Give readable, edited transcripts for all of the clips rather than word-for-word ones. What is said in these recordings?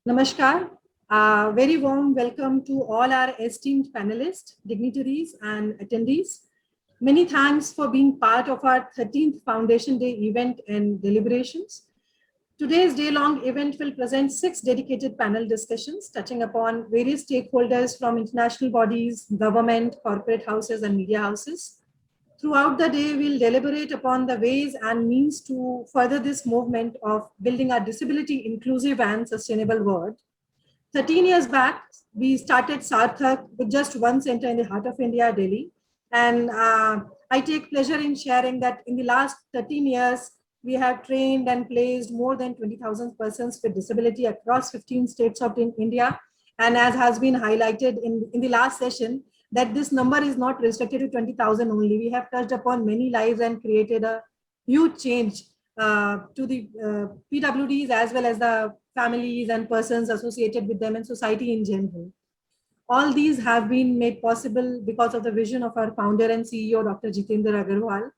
Namaskar. Very warm welcome to all our esteemed panelists, dignitaries, and attendees. Many thanks for being part of our 13th Foundation Day event and deliberations. Today's day-long event will present 6 dedicated panel discussions touching upon various stakeholders from international bodies, government, corporate houses, and media houses. Throughout the day, we'll deliberate upon the ways and means to further this movement of building a disability inclusive and sustainable world. 13 years back, we started Sarthak with just one center in the heart of India, Delhi. And I take pleasure in sharing that in the last 13 years, we have trained and placed more than 20,000 persons with disability across 15 states of India. And as has been highlighted in the last session, that this number is not restricted to 20,000 only. We have touched upon many lives and created a huge change to the PWDs as well as the families and persons associated with them and society in general. All these have been made possible because of the vision of our founder and CEO, Dr. Jitendra Agarwal,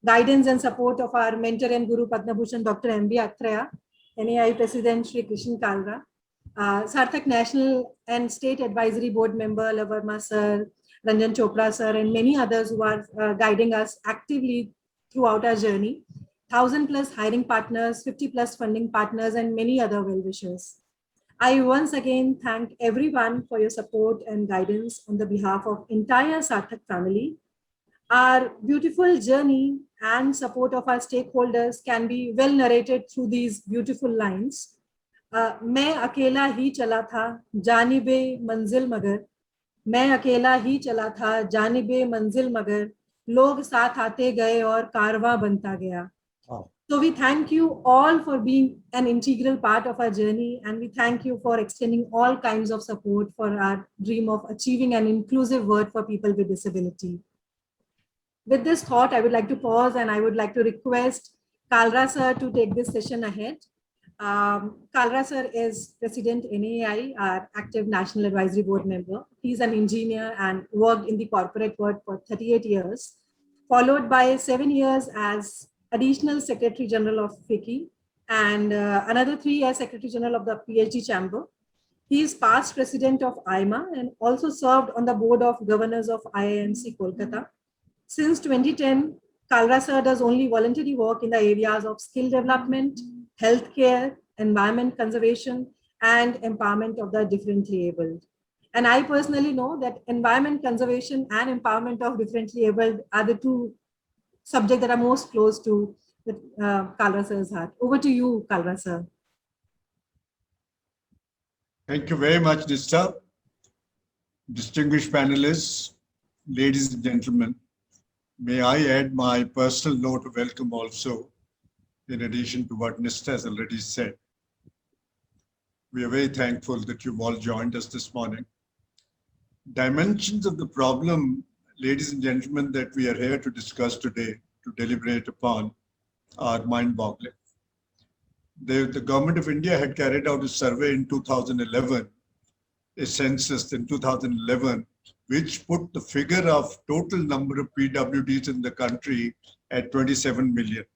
guidance and support of our mentor and Guru Padma Bhushan, Dr. M.B. Atreya, NAI President Shri Krishan Kalra, Sarthak National and State Advisory Board member Lavarma Sir, Ranjan Chopra Sir, and many others who are guiding us actively throughout our journey. 1,000+ hiring partners, 50+ funding partners, and many other well-wishers. I once again thank everyone for your support and guidance on the behalf of entire Sarthak family. Our beautiful journey and support of our stakeholders can be well narrated through these beautiful lines. मैं अकेला ही चला था जानिबे मंजिल मगर, मैं अकेला ही चला था जानिबे मंजिल मगर, लोग साथ आते गए और कारवां बनता गया. So we thank you all for being an integral part of our journey, and we thank you for extending all kinds of support for our dream of achieving an inclusive world for people with disability. With this thought, I would like to pause and I would like to request Kalra sir to take this session ahead. Kalra sir is President NAI, our active National Advisory Board member. He's an engineer and worked in the corporate world for 38 years, followed by 7 years as Additional Secretary General of FICCI and another 3 years Secretary General of the PhD Chamber. He is past President of IMA and also served on the Board of Governors of IIMC Kolkata. Since 2010, Kalra sir does only voluntary work in the areas of skill development, healthcare, environment conservation, and empowerment of the differently abled. And I personally know that environment conservation and empowerment of differently abled are the two subjects that are most close to Kalra sir's heart. Over to you, Kalra sir. Thank you very much, Nistha. Distinguished panelists, ladies and gentlemen, may I add my personal note of welcome also, in addition to what Nistha has already said. We are very thankful that you've all joined us this morning. Dimensions of the problem, ladies and gentlemen, that we are here to discuss today, to deliberate upon, are mind-boggling. The government of India had carried out a survey in 2011, a census in 2011, which put the figure of total number of PWDs in the country at 27 million.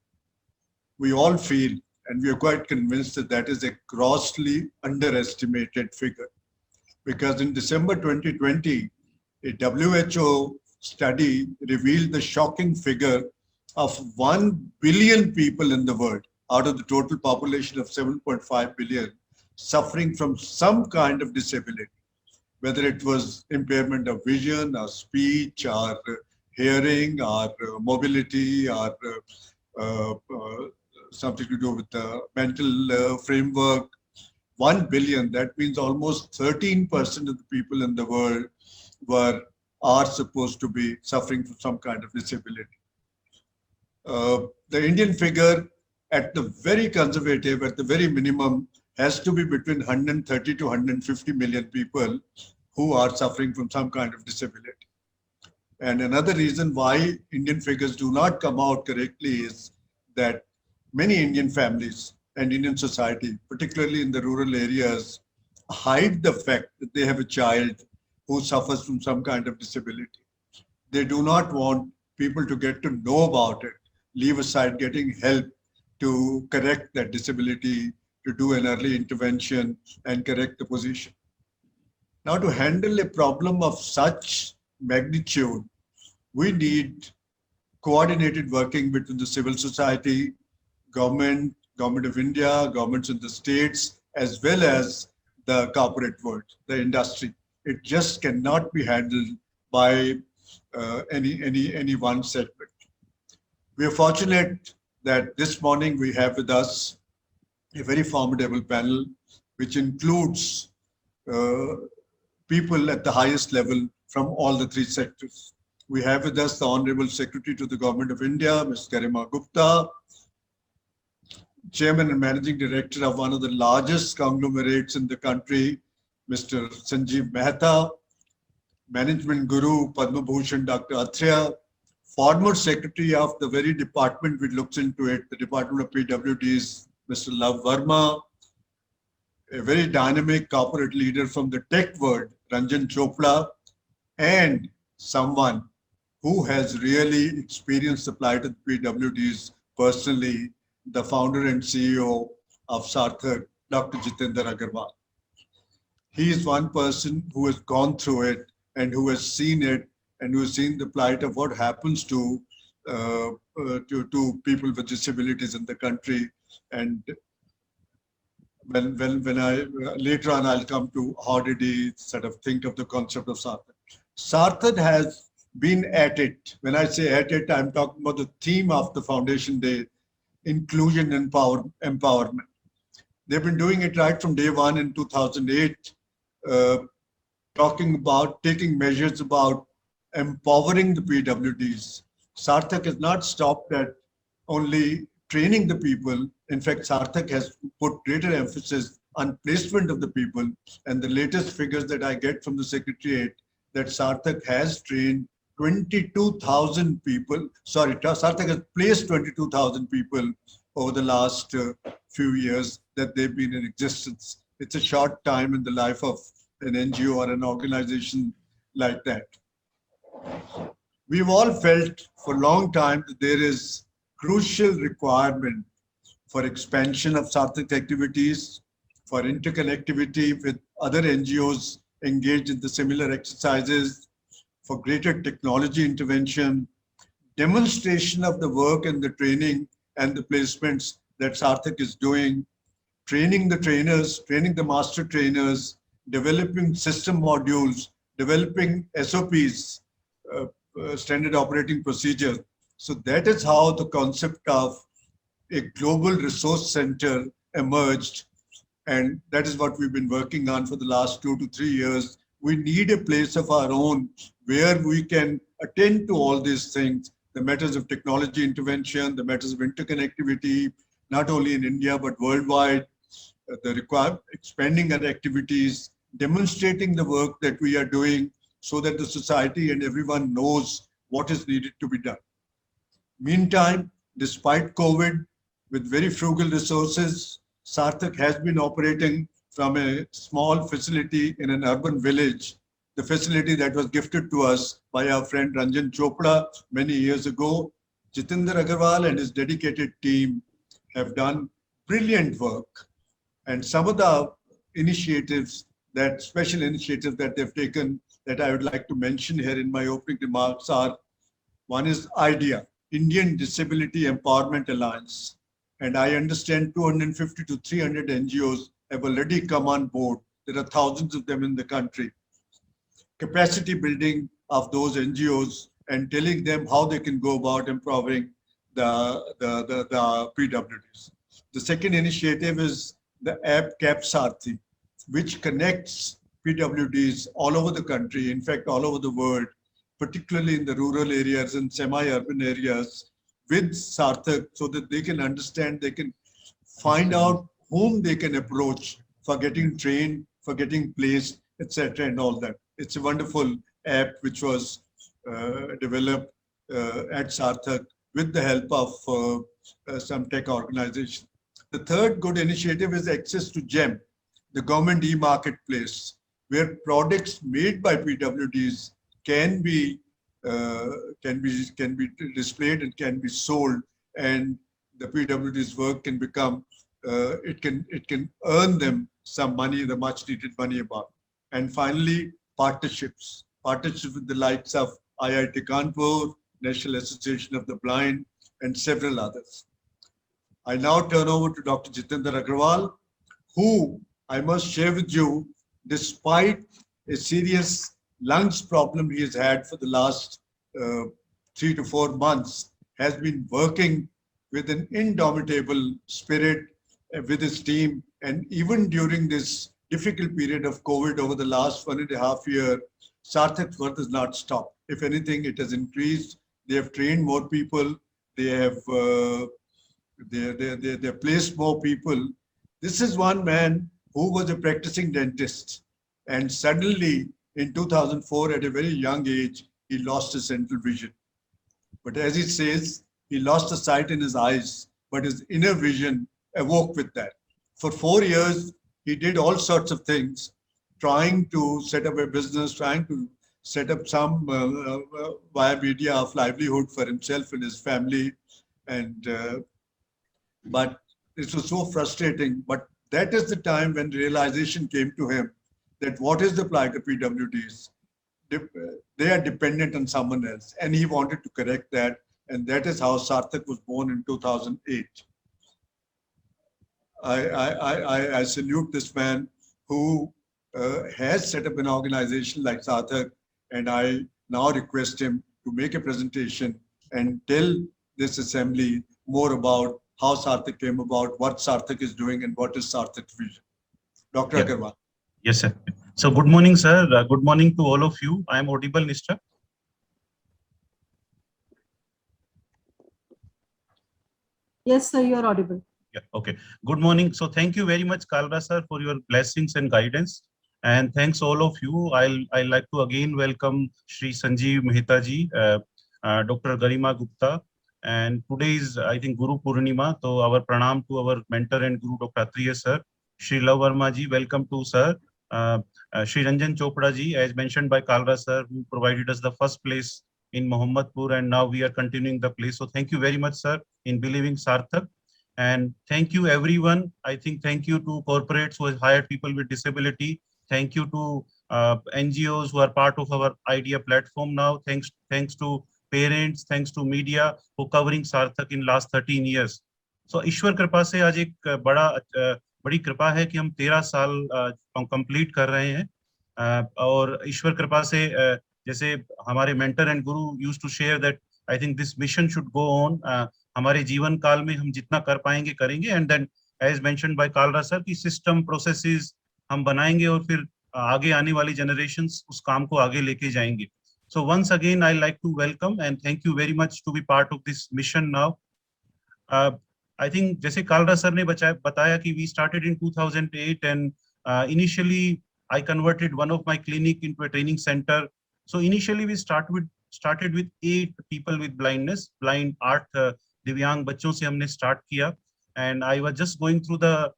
We all feel, and we are quite convinced that that is a grossly underestimated figure. Because in December 2020, a WHO study revealed the shocking figure of 1 billion people in the world out of the total population of 7.5 billion suffering from some kind of disability, whether it was impairment of vision or speech or hearing or mobility or something to do with the mental framework. 1 billion, that means almost 13% of the people in the world are supposed to be suffering from some kind of disability. The Indian figure, at the very conservative, at the very minimum, has to be between 130 to 150 million people who are suffering from some kind of disability. And another reason why Indian figures do not come out correctly is that many Indian families and Indian society, particularly in the rural areas, hide the fact that they have a child who suffers from some kind of disability. They do not want people to get to know about it, leave aside getting help to correct that disability to do an early intervention and correct the position. Now, to handle a problem of such magnitude, we need coordinated working between the civil society, government of India, governments in the states, as well as the corporate world, the industry. It just cannot be handled by any one segment. We are fortunate that this morning we have with us a very formidable panel, which includes uh, people at the highest level from all the three sectors. We have with us the Honorable Secretary to the Government of India, Ms. Garima Gupta, Chairman and Managing Director of one of the largest conglomerates in the country, Mr. Sanjeev Mehta, Management Guru, Padma Bhushan, Dr. Athreya, former Secretary of the very department which looks into it, the Department of PWDs, Mr. Love Verma, a very dynamic corporate leader from the tech world, Ranjan Chopra, and someone who has really experienced the plight of the PWDs personally, the founder and CEO of Sarthak, Dr. Jitendra Agarwal. He is one person who has gone through it and who has seen it and who has seen the plight of what happens to people with disabilities in the country. And when I later on I'll come to how did he sort of think of the concept of Sarthak. Sarthak has been at it. When I say at it, I'm talking about the theme of the Foundation Day, inclusion and empowerment. They've been doing it right from day one in 2008, talking about taking measures about empowering the PWDs. Sarthak has not stopped at only training the people. In fact, Sarthak has put greater emphasis on placement of the people. And the latest figures that I get from the Secretariat, that Sarthak has trained 22,000 people. Sorry, Sarthak has placed 22,000 people over the last few years that they've been in existence. It's a short time in the life of an NGO or an organization like that. We've all felt for a long time that there is crucial requirement for expansion of Sarthak activities, for interconnectivity with other NGOs engaged in the similar exercises, for greater technology intervention, demonstration of the work and the training and the placements that Sarthak is doing, training the trainers, training the master trainers, developing system modules, developing SOPs, standard operating procedure. So that is how the concept of a global resource center emerged. And that is what we've been working on for the last 2 to 3 years. We need a place of our own where we can attend to all these things, the matters of technology intervention, the matters of interconnectivity, not only in India, but worldwide, the expanding our activities, demonstrating the work that we are doing so that the society and everyone knows what is needed to be done. Meantime, despite COVID, with very frugal resources, Sarthak has been operating from a small facility in an urban village, the facility that was gifted to us by our friend Ranjan Chopra many years ago. Jitendra Agarwal and his dedicated team have done brilliant work. And some of the initiatives, that special initiatives that they've taken that I would like to mention here in my opening remarks are, one is IDEA, Indian Disability Empowerment Alliance. And I understand 250 to 300 NGOs have already come on board. There are thousands of them in the country. Capacity building of those NGOs and telling them how they can go about empowering the PWDs. The second initiative is the app CAP Sarthi, which connects PWDs all over the country, in fact, all over the world, particularly in the rural areas and semi-urban areas, with Sarthak so that they can understand, they can find out whom they can approach for getting trained, for getting placed, etc. and all that. It's a wonderful app which was developed at Sarthak with the help of some tech organization. The third good initiative is access to GEM, the government e-marketplace, where products made by PWDs can be displayed and can be sold, and the PWD's work can become it can earn them some money, the much needed money about. And finally, partnerships with the likes of IIT Kanpur, National Association of the Blind, and several others. I now turn over to Dr. Jitendra Agarwal, who I must share with you, despite a serious lungs problem he has had for the last 3 to 4 months, has been working with an indomitable spirit with his team. And even during this difficult period of COVID over the last 1.5 years, Sarthak's work has not stopped. If anything, it has increased. They have trained more people. They have they placed more people. This is one man who was a practicing dentist, and suddenly in 2004, at a very young age, he lost his central vision. But as he says, he lost the sight in his eyes, but his inner vision awoke with that. For 4 years, he did all sorts of things, trying to set up a business, trying to set up some via media of livelihood for himself and his family. And but it was so frustrating. But that is the time when realization came to him that what is the plight of PWDs? They are dependent on someone else, and he wanted to correct that. And that is how Sarthak was born in 2008. I salute this man who has set up an organization like Sarthak, and I now request him to make a presentation and tell this assembly more about how Sarthak came about, what Sarthak is doing, and what is Sarthak's vision. Dr. Yeah. Agarwal. Yes, sir. So good morning, sir. Good morning to all of you. I am audible, Mr. Yes, sir, you are audible. Yeah, okay. Good morning. So thank you very much, Kalra sir, for your blessings and guidance. And thanks all of you. I'd like to again welcome Shri Sanjeev Mehta ji, Dr. Garima Gupta. And today is, I think, Guru Purnima. So our pranam to our mentor and Guru Dr. Atriya sir. Shri Lav Verma ji, welcome to sir. Shri Ranjan Chopra ji, as mentioned by Kalra sir, who provided us the first place in Mohammadpur, and now we are continuing the place. So thank you very much, sir, in believing Sarthak. And thank you, everyone. I think thank you to corporates who have hired people with disability. Thank you to NGOs who are part of our IDEA platform now. Thanks to parents, thanks to media for covering Sarthak in last 13 years. So ईश्वर कृपा से आज एक बड़ी कृपा है कि हम 13 साल कंप्लीट कर रहे हैं, और ईश्वर कृपा से जैसे हमारे mentor and guru used to share that I think this mission should go on. हमारे जीवन काल में हम जितना कर पाएंगे करेंगे, and then as mentioned by Kalra sir की सिस्टम प्रोसेसेस हम बनाएंगे और फिर आगे आने वाली जनरेशंस उस काम को आगे लेके जाएंगे. So once again, I like to welcome and thank you very much to be part of this mission now. I think जैसे कालरा सर ने बताया कि we started in 2008, and initially I converted one of my clinic into a training center. So initially we started with 8 people with blindness, blind 8 दिव्यांग बच्चों से हमने start किया. And I was just going through the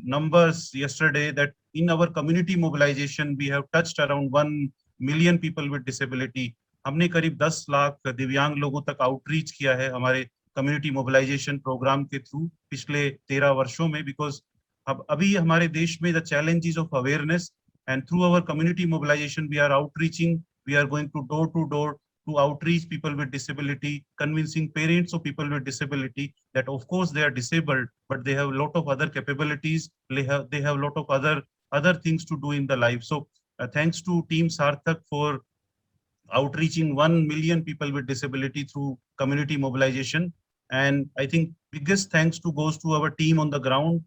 numbers yesterday that in our community mobilization we have touched around 1 million people with disability. हमने करीब 10 लाख दिव्यांग लोगों तक आउटरीच किया है हमारे कम्युनिटी मोबिलाइजेशन प्रोग्राम के थ्रू पिछले 13 वर्षों में. बिकॉज अब अभी हमारे देश में the challenges of awareness, and through our community mobilisation we are outreaching, we are going to door to outreach people with disability, convincing parents of people with disability that of course they are disabled, but they have a lot of other capabilities, they have a lot of other things to do in the life. So thanks to Team Sarthak for outreaching 1 million people with disability through community mobilization. And I think biggest thanks goes to our team on the ground,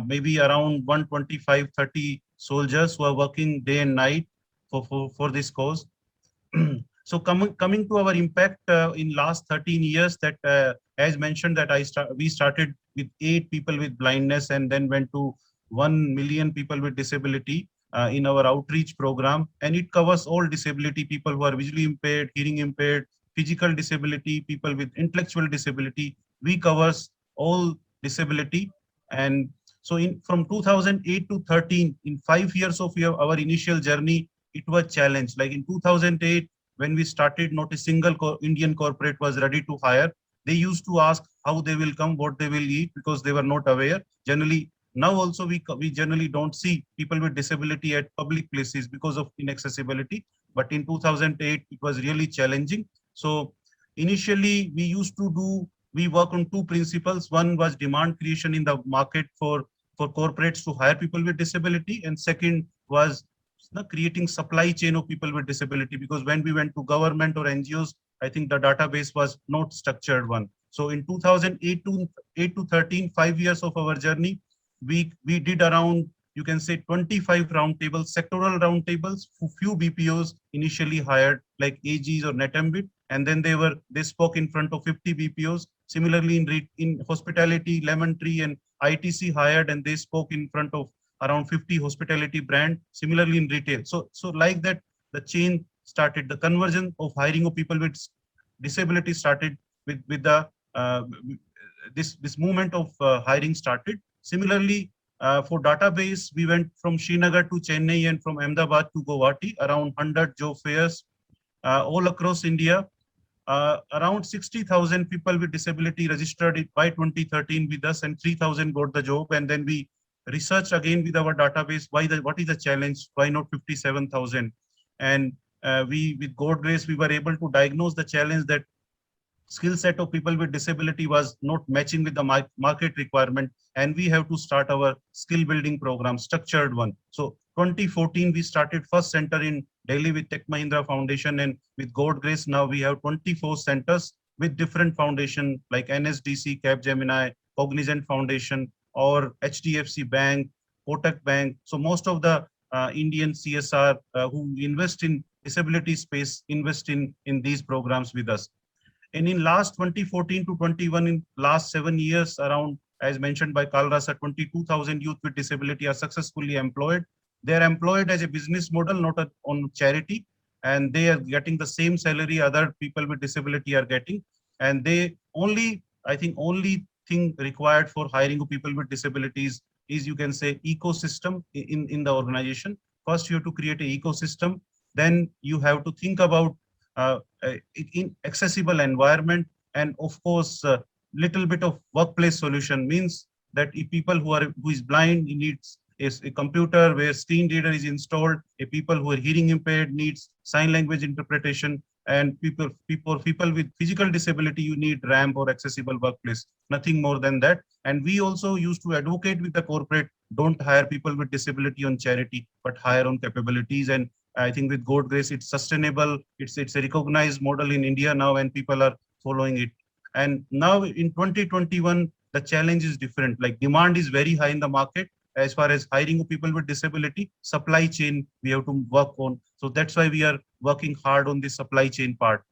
maybe around 125-30 soldiers who are working day and night for this cause. So coming to our impact in last 13 years, that as mentioned that we started with 8 people with blindness and then went to 1 million people with disability in our outreach program, and it covers all disability, people who are visually impaired, hearing impaired, physical disability, people with intellectual disability. We covers all disability. And so from 2008 to 13, in 5 years of our initial journey, it was challenged. Like in 2008, when we started, not a single Indian corporate was ready to hire. they used to ask how they will come, what they will eat, because they were not aware. Generally, now also we generally don't see people with disability at public places because of inaccessibility. But in 2008, it was really challenging. So initially, we work on two principles. One was demand creation in the market for corporates to hire people with disability. And second was creating supply chain of people with disability, because when we went to government or NGOs, I think the database was not structured one. So in 2008 to 13, 5 years of our journey, we did around, you can say, 25 roundtables, sectoral roundtables. Few BPOs initially hired like AGs or NetAmbit, and then they spoke in front of 50 BPOs. Similarly, in hospitality, Lemon Tree and ITC hired, and they spoke in front of around 50 hospitality brand. Similarly in retail. So like that, the chain started. The conversion of hiring of people with disability started with the this movement of hiring started. Similarly, for database, we went from Srinagar to Chennai and from Ahmedabad to Guwahati, around 100 job fairs all across India. Around 60,000 people with disability registered it by 2013 with us, and 3,000 got the job. And then we researched again with our database, what is the challenge? Why not 57,000? And with God grace, we were able to diagnose the challenge that skill set of people with disability was not matching with the market requirement, and we have to start our skill building program, structured one. So 2014, we started first center in Delhi with Tech Mahindra Foundation, and with God grace, now we have 24 centers with different foundation like NSDC, Capgemini, Cognizant Foundation, or HDFC Bank, Kotak Bank. So most of the Indian CSR who invest in disability space invest in these programs with us. And in last 2014 to 21, in last 7 years, around, as mentioned by Kalrasa, 22,000 youth with disability are successfully employed. They are employed as a business model, not on charity, and they are getting the same salary other people with disability are getting. And they only thing required for hiring of people with disabilities is, you can say, ecosystem in the organization. First, you have to create an ecosystem. Then you have to think about in accessible environment, and of course little bit of workplace solution. Means that if people who is blind, he needs a computer where screen reader is installed. A people who are hearing impaired needs sign language interpretation, and people with physical disability, you need ramp or accessible workplace, nothing more than that. And we also used to advocate with the corporate, don't hire people with disability on charity, but hire on capabilities. And I think with God grace, it's sustainable. It's a recognized model in India now, and people are following it. And now in 2021, the challenge is different. Like, demand is very high in the market as far as hiring of people with disability. Supply chain we have to work on. So that's why we are working hard on the supply chain part.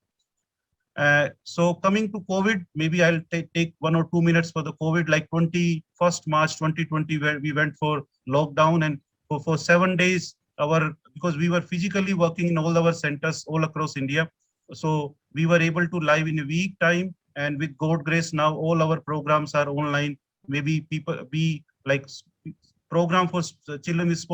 So coming to COVID, maybe I'll take 1 or 2 minutes for the COVID. Like 21st March 2020, where we went for lockdown, and for 7 days, because we were physically working in all our centers all across India. So we were able to live in a week time, and with God grace, now all our programs are online. Maybe program for children with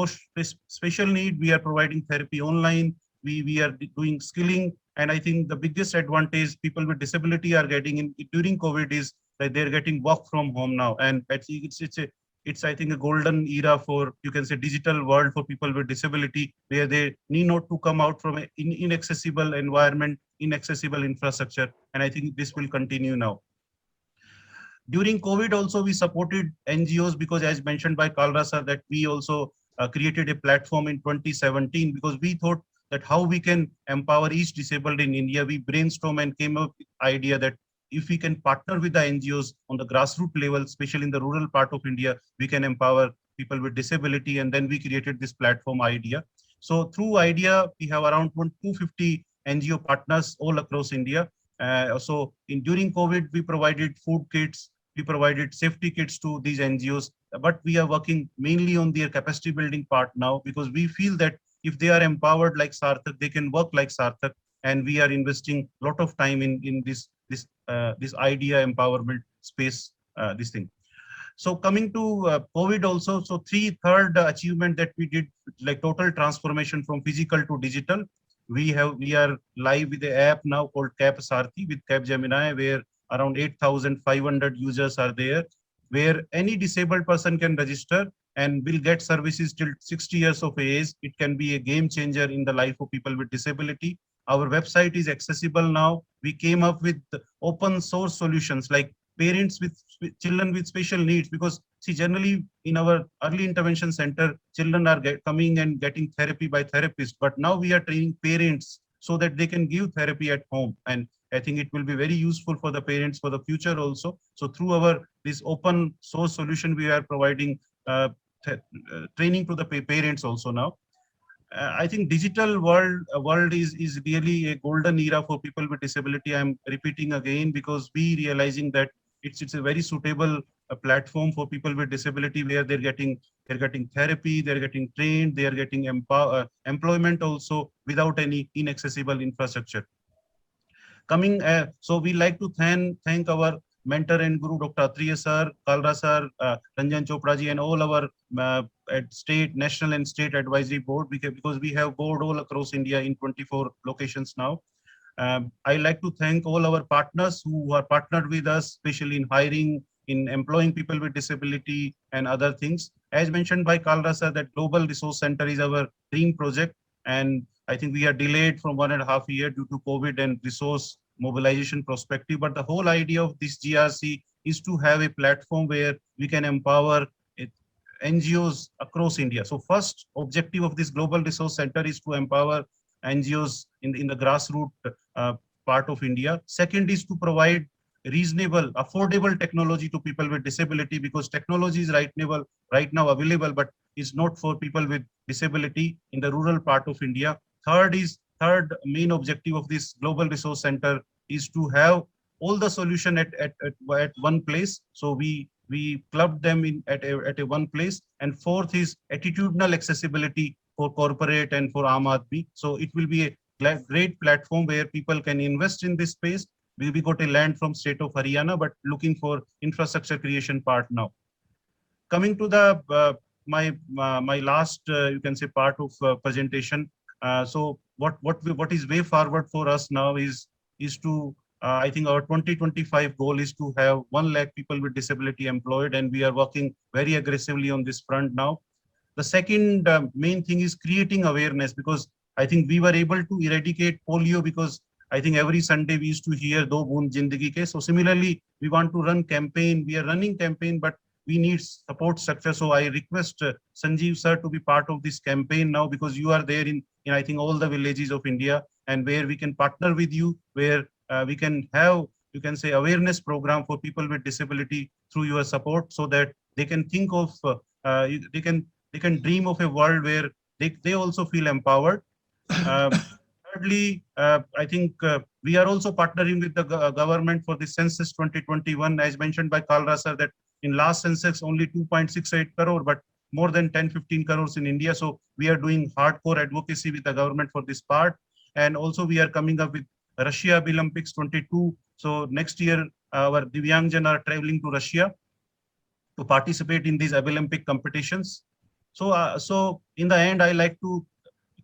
special need, we are providing therapy online. We are doing skilling. And I think the biggest advantage people with disability are getting during COVID is that they're getting work from home now. And it's I think a golden era for, you can say, digital world for people with disability, where they need not to come out from an inaccessible environment, inaccessible infrastructure. And I think this will continue now. During COVID also, we supported NGOs, because as mentioned by Kalrasa, that we also created a platform in 2017, because we thought that how we can empower each disabled in India. We brainstormed and came up with the idea that if we can partner with the NGOs on the grassroots level, especially in the rural part of India, we can empower people with disability. And then we created this platform IDEA. So through IDEA, we have around 250 NGO partners all across India. During COVID, we provided food kits, we provided safety kits to these NGOs, but we are working mainly on their capacity building part now, because we feel that if they are empowered like Sarthak, they can work like Sarthak, and we are investing a lot of time in this IDEA empowerment space, this thing. So coming to COVID also, so third achievement that we did, like total transformation from physical to digital. We are live with the app now called Cap Sarthi with Capgemini, where around 8,500 users are there, where any disabled person can register and will get services till 60 years of age. It can be a game changer in the life of people with disability. Our website is accessible now. We came up with open source solutions like parents with children with special needs, because see, generally in our early intervention center, children are coming and getting therapy by therapists, but now we are training parents so that they can give therapy at home. And I think it will be very useful for the parents for the future also. So through this open source solution, we are providing training to the parents also now. I think digital world is really a golden era for people with disability. I'm repeating again because we realizing that it's a very suitable platform for people with disability, where they're getting therapy, they're getting trained, they are getting employment also without any inaccessible infrastructure. So we like to thank our mentor and guru, Dr. Atriya sir, Kalra sir, Ranjan Chopra ji, and all our at state, national and state advisory board, because we have board all across India in 24 locations now. I like to thank all our partners who are partnered with us, especially in hiring, in employing people with disability and other things. As mentioned by Kalra sir, that Global Resource Center is our dream project. And I think we are delayed from 1.5 years due to COVID and resource mobilization perspective. But the whole idea of this GRC is to have a platform where we can empower NGOs across India. So first objective of this Global Resource Center is to empower NGOs in the grassroots part of India. Second is to provide reasonable, affordable technology to people with disability, because technology is right now available, but is not for people with disability in the rural part of India. Third main objective of this Global Resource Center is to have all the solution at one place. So we clubbed them in at a one place. And fourth is attitudinal accessibility for corporate and for Aam Aadmi. So it will be a great platform where people can invest in this space. We got a land from state of Haryana, but looking for infrastructure creation part now. Coming to the my last you can say part of presentation. So what is way forward for us now is to I think our 2025 goal is to have 1 lakh people with disability employed, and we are working very aggressively on this front now. The second main thing is creating awareness, because I think we were able to eradicate polio, because I think every Sunday we used to hear Do Boond Zindagi Ke. So similarly, we want to run campaign. We are running campaign, but we need support structure. So I request Sanjeev sir to be part of this campaign now, because you are there in I think all the villages of India, and where we can partner with you, where we can have, you can say, awareness program for people with disability through your support, so that they can think of, they can dream of a world where they also feel empowered. Thirdly, I think we are also partnering with the government for the Census 2021, as mentioned by Kalra sir, that in last census only 2.68 crore, but more than 10-15 crores in India. So we are doing hardcore advocacy with the government for this part. And also we are coming up with Russia Olympics 22. So next year, our Divyangjan are traveling to Russia to participate in these Olympic competitions. So in the end, I like to,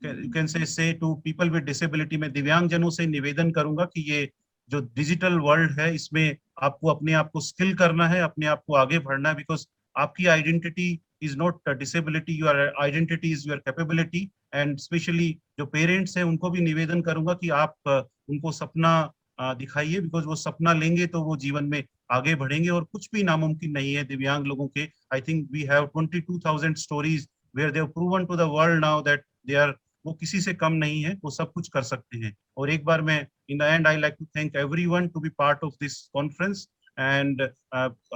you can say to people with disability, मैं दिव्यांगजनों से निवेदन करूंगा कि ये जो digital world है, इसमें आपको अपने आप को स्किल करना है, अपने आप को आगे बढ़ना है, बिकॉज आपकी identity is not disability, your identity is your capability. And specially जो पेरेंट्स हैं उनको भी निवेदन करूंगा कि आप उनको सपना दिखाइए, बिकॉज वो सपना लेंगे तो वो जीवन में आगे बढ़ेंगे, और कुछ भी नामुमकिन नहीं है दिव्यांग लोगों के. I think we have 22,000 stories where they have proven to the world now that they are, वो किसी से कम नहीं है, वो सब कुछ कर सकते हैं. और एक बार मैं in the end I like to thank everyone to be part of this conference. And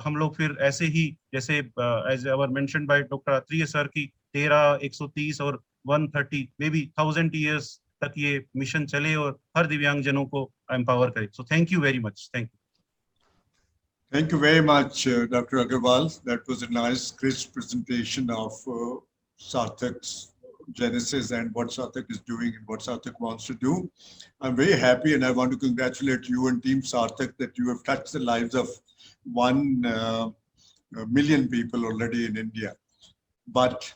हम लोग फिर ऐसे ही जैसे as our mentioned by doctor Atreya sir की 13, 130 और 130 मे बी 1000 ईयर्स तक ये मिशन चले और हर दिव्यांगजनों को एम्पावर करे. So thank you very much. Thank you. Thank you very much, Dr. Agarwal. That was a nice, crisp presentation of Sarthak's genesis and what Sarthak is doing and what Sarthak wants to do. I'm very happy, and I want to congratulate you and Team Sarthak that you have touched the lives of 1 million people already in India. But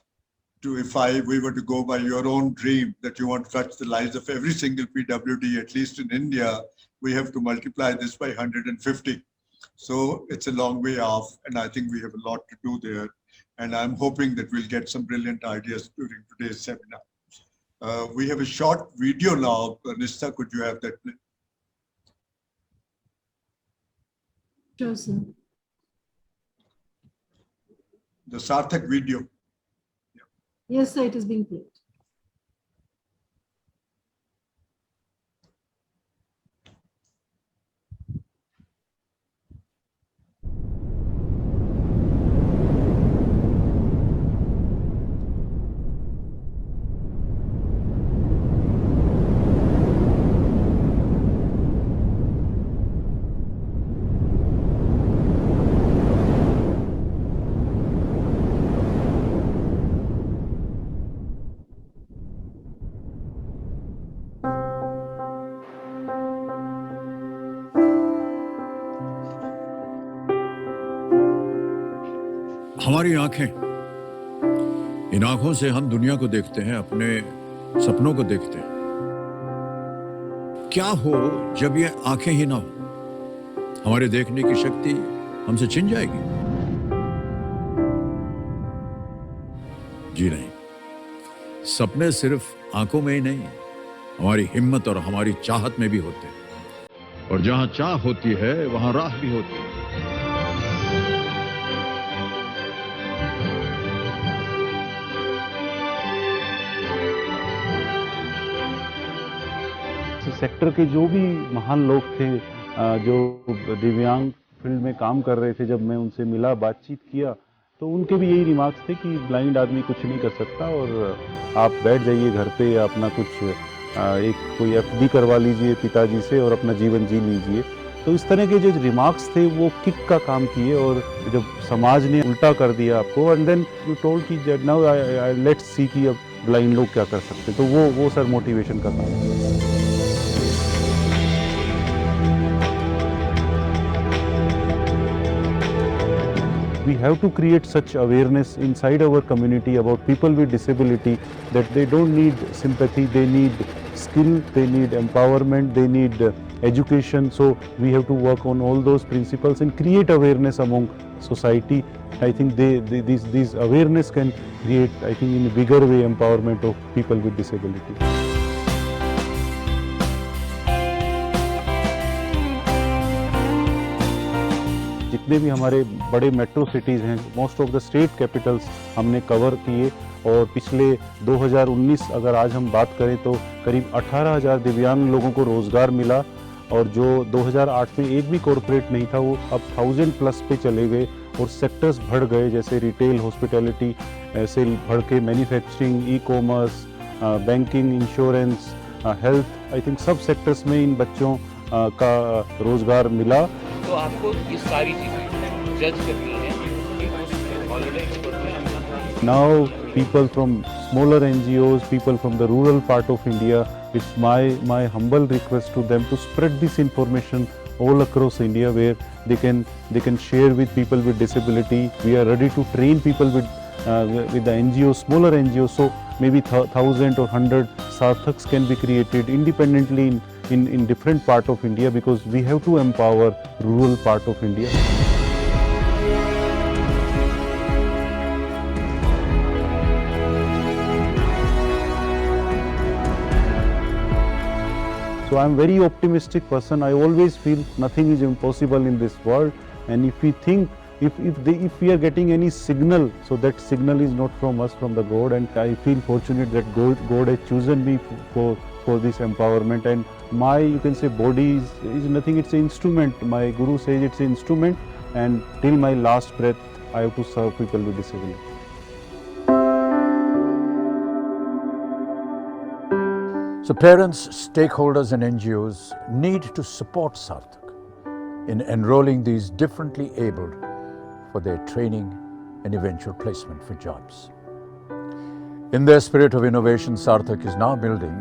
if we were to go by your own dream that you want to touch the lives of every single PWD, at least in India, we have to multiply this by 150. So it's a long way off, and I think we have a lot to do there. And I'm hoping that we'll get some brilliant ideas during today's seminar. We have a short video now. Nista, could you have that? Sure, sir. The Sarthak video. Yes, sir, it is being played. हमारी आंखें, इन आंखों से हम दुनिया को देखते हैं, अपने सपनों को देखते हैं। क्या हो जब ये आंखें ही ना हो? हमारे देखने की शक्ति हमसे छिन जाएगी? जी नहीं, सपने सिर्फ आंखों में ही नहीं, हमारी हिम्मत और हमारी चाहत में भी होते हैं। और जहां चाह होती है वहां राह भी होती है। सेक्टर के जो भी महान लोग थे जो दिव्यांग फील्ड में काम कर रहे थे, जब मैं उनसे मिला, बातचीत किया, तो उनके भी यही रिमार्क्स थे कि ब्लाइंड आदमी कुछ नहीं कर सकता और आप बैठ जाइए घर पे या अपना कुछ एक कोई एफडी करवा लीजिए पिताजी से और अपना जीवन जी लीजिए। तो इस तरह के जो रिमार्क्स थे वो किक का काम किए और जब समाज ने उल्टा कर दिया आपको, एंड देन यू टोल्ड कि नाउ लेट्स सी कि अब ब्लाइंड लोग क्या कर सकते, तो वो सर मोटिवेशन का काम है। We have to create such awareness inside our community about people with disability that they don't need sympathy, they need skill, they need empowerment, they need education. So we have to work on all those principles and create awareness among society. I think these awareness can create, I think, in a bigger way, empowerment of people with disability. जितने भी हमारे बड़े metro cities हैं, most of the state Capitals हमने cover किए और पिछले 2019 अगर आज हम बात करें तो करीब 18,000 दिव्यांग लोगों को रोज़गार मिला और जो 2008 में एक भी कॉरपोरेट नहीं था वो अब 1000 प्लस पे चले गए और सेक्टर्स बढ़ गए, जैसे रिटेल, हॉस्पिटैलिटी, ऐसे बढ़ के manufacturing, e commerce, banking, insurance, health. I think सब सेक्टर्स में इन बच्चों का रोज़गार मिला। तो आपको ये सारी चीज़ें जज करनी है। Now people from smaller NGOs, people from the rural part of India, it's my humble request to them to spread this information all across India where they can share with people with disability. We are ready to train people with the NGOs, smaller NGOs, so maybe 1,000 or 100 Sarthaks can be created independently in different part of India, because we have to empower rural part of India. So I am very optimistic person. I always feel nothing is impossible in this world, and if we think, if we are getting any signal, so that signal is not from us, from the God, and I feel fortunate that God has chosen me for this empowerment. And my, you can say, body is nothing, it's an instrument. My guru says it's an instrument, and till my last breath I have to serve people with disability. So parents, stakeholders and NGOs need to support Sarthak in enrolling these differently abled for their training and eventual placement for jobs. In their spirit of innovation, Sarthak is now building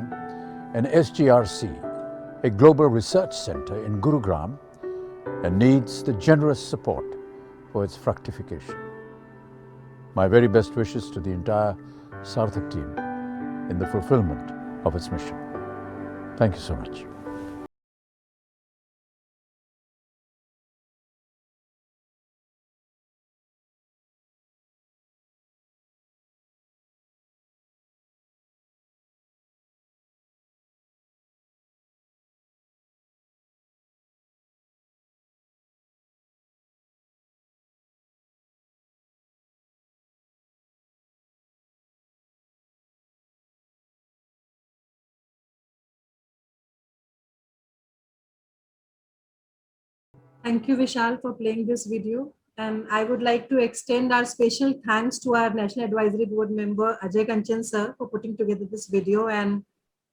an SGRC, a global research center in Gurugram, and needs the generous support for its fructification. My very best wishes to the entire Sarthak team in the fulfillment of its mission. Thank you so much. Thank you, Vishal, for playing this video. And I would like to extend our special thanks to our National Advisory Board member, Ajay Kanchan sir, for putting together this video and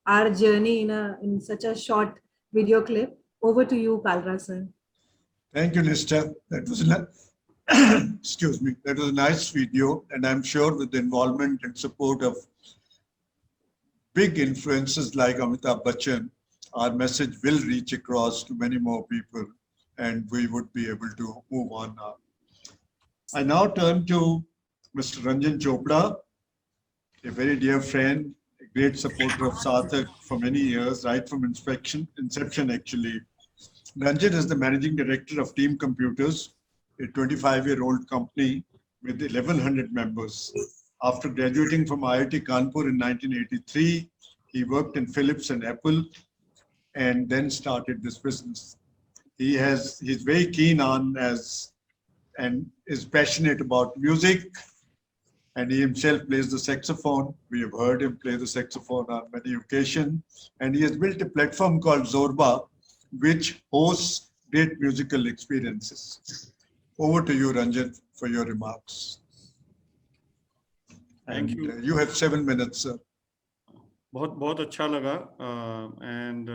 our journey in such a short video clip. Over to you, Kalra sir. Thank you, Nista. That was excuse me. That was a nice video, and I'm sure with the involvement and support of big influencers like Amitabh Bachchan, our message will reach across to many more people, and we would be able to move on now. I now turn to Mr. Ranjan Chopra, a very dear friend, a great supporter of Sarthak for many years, right from inception actually. Ranjan is the managing director of Team Computers, a 25-year-old company with 1,100 members. After graduating from IIT Kanpur in 1983, he worked in Philips and Apple and then started this business. He's very keen on and is passionate about music, and he himself plays the saxophone. We have heard him play the saxophone on many occasions, and he has built a platform called Zorba, which hosts great musical experiences. Over to you, Ranjan, for your remarks. Thank And, you. You have 7 minutes, sir. बहुत बहुत अच्छा लगा and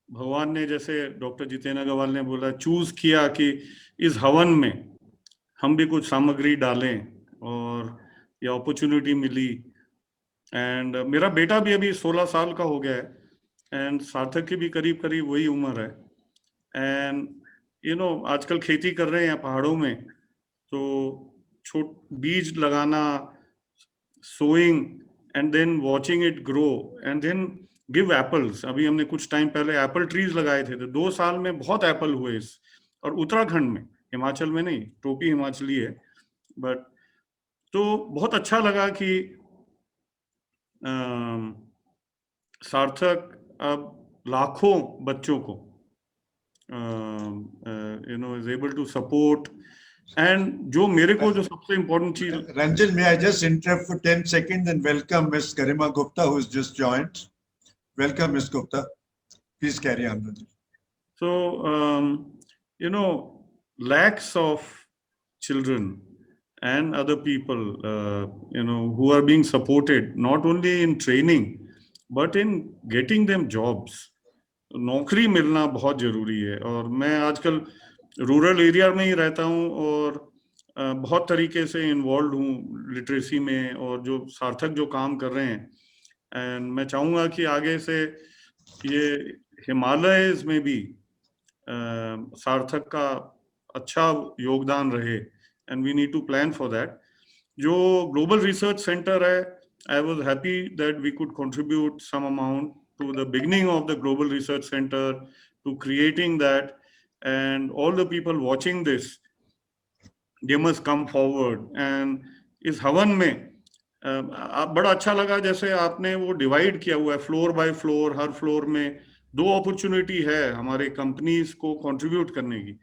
भगवान ने, जैसे doctor Jitendra Agarwal ने बोला, choose किया कि इस हवन में हम भी कुछ सामग्री डालें, और ये अपॉर्चुनिटी मिली. एंड मेरा बेटा भी अभी 16 साल का हो गया है, एंड सार्थक की भी करीब करीब वही उम्र है. एंड आजकल खेती कर रहे हैं पहाड़ों में, तो बीज लगाना, sowing and then watching it grow and then give apples. अभी हमने कुछ टाइम पहले एप्पल ट्रीज लगाए थे, तो 2 साल में बहुत एप्पल हुए और उत्तराखंड में, हिमाचल में नहीं, टोपी हिमाचली है, बट तो बहुत अच्छा लगा कि सार्थक अब लाखों बच्चों को is able to support. And जो मेरे को जो सबसे इम्पोर्टेंट चीज, Ranjan, may I just interrupt for 10 seconds and welcome Ms. Garima Gupta, who has just joined. Welcome, Ms. Gupta. Please carry on, Ranjan. So, lakhs of children and other people, who are being supported, not only in training, but in getting them jobs. नौकरी मिलना बहुत जरूरी है. और मैं आजकल rural area में ही रहता हूँ और बहुत तरीके से इन्वॉल्व हूँ लिटरेसी में, और जो सार्थक जो काम कर रहे हैं, एंड मैं चाहूँगा कि आगे से ये हिमालयस में भी सार्थक का अच्छा योगदान रहे, and we need to plan for that. जो ग्लोबल रिसर्च सेंटर है, I was happy that we could contribute some amount to the beginning of the Global Research Center, to creating that, and all the people watching this, they must come forward. And इस हवन में बड़ा अच्छा लगा जैसे आपने वो divide किया हुआ है floor by floor. Her floor में 2 अपॉर्चुनिटी है हमारे कंपनीज को कंट्रीब्यूट करने की,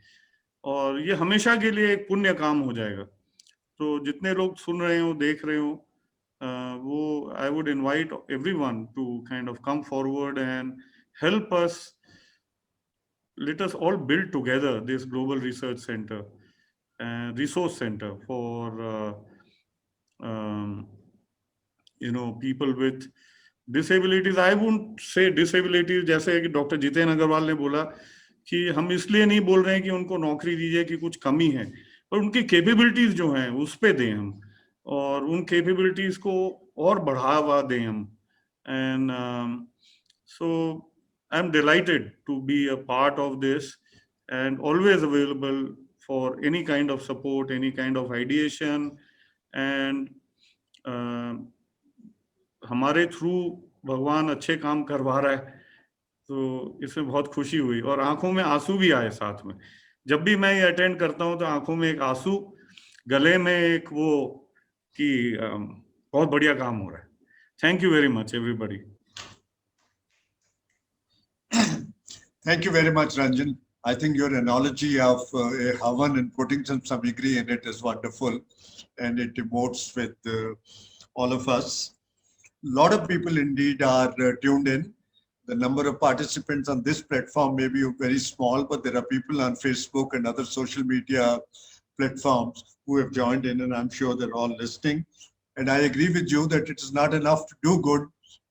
और ये हमेशा के लिए एक पुण्य काम हो जाएगा. तो जितने लोग सुन रहे हो, देख रहे हो, I would invite everyone to kind of come forward and help us. Let us all build together this Global Research Center, resource center for people with disabilities. I won't say disabilities, जैसे कि doctor Jitendra Agarwal ने बोला कि हम इसलिए नहीं बोल रहे हैं कि उनको नौकरी दीजिए कि कुछ कमी है, पर उनकी कैपेबिलिटीज जो हैं उस पे दें हम, और उन कैपेबिलिटीज को और बढ़ावा दें हम. And so I am delighted to be a part of this, and always available for any kind of support, any kind of ideation. And हमारे थ्रू भगवान अच्छे काम करवा रहा है, तो इसमें बहुत खुशी हुई, और आंखों में आंसू भी आए साथ में. जब भी मैं ये अटेंड करता हूँ तो आंखों में एक आंसू, गले में एक वो कि बहुत बढ़िया काम हो रहा है. Thank you very much everybody. Thank you very much, Ranjan. I think your analogy of a havan and putting some samagri in it is wonderful, and it emotes with all of us. A lot of people indeed are tuned in. The number of participants on this platform may be very small, but there are people on Facebook and other social media platforms who have joined in, and I'm sure they're all listening. And I agree with you that it is not enough to do good,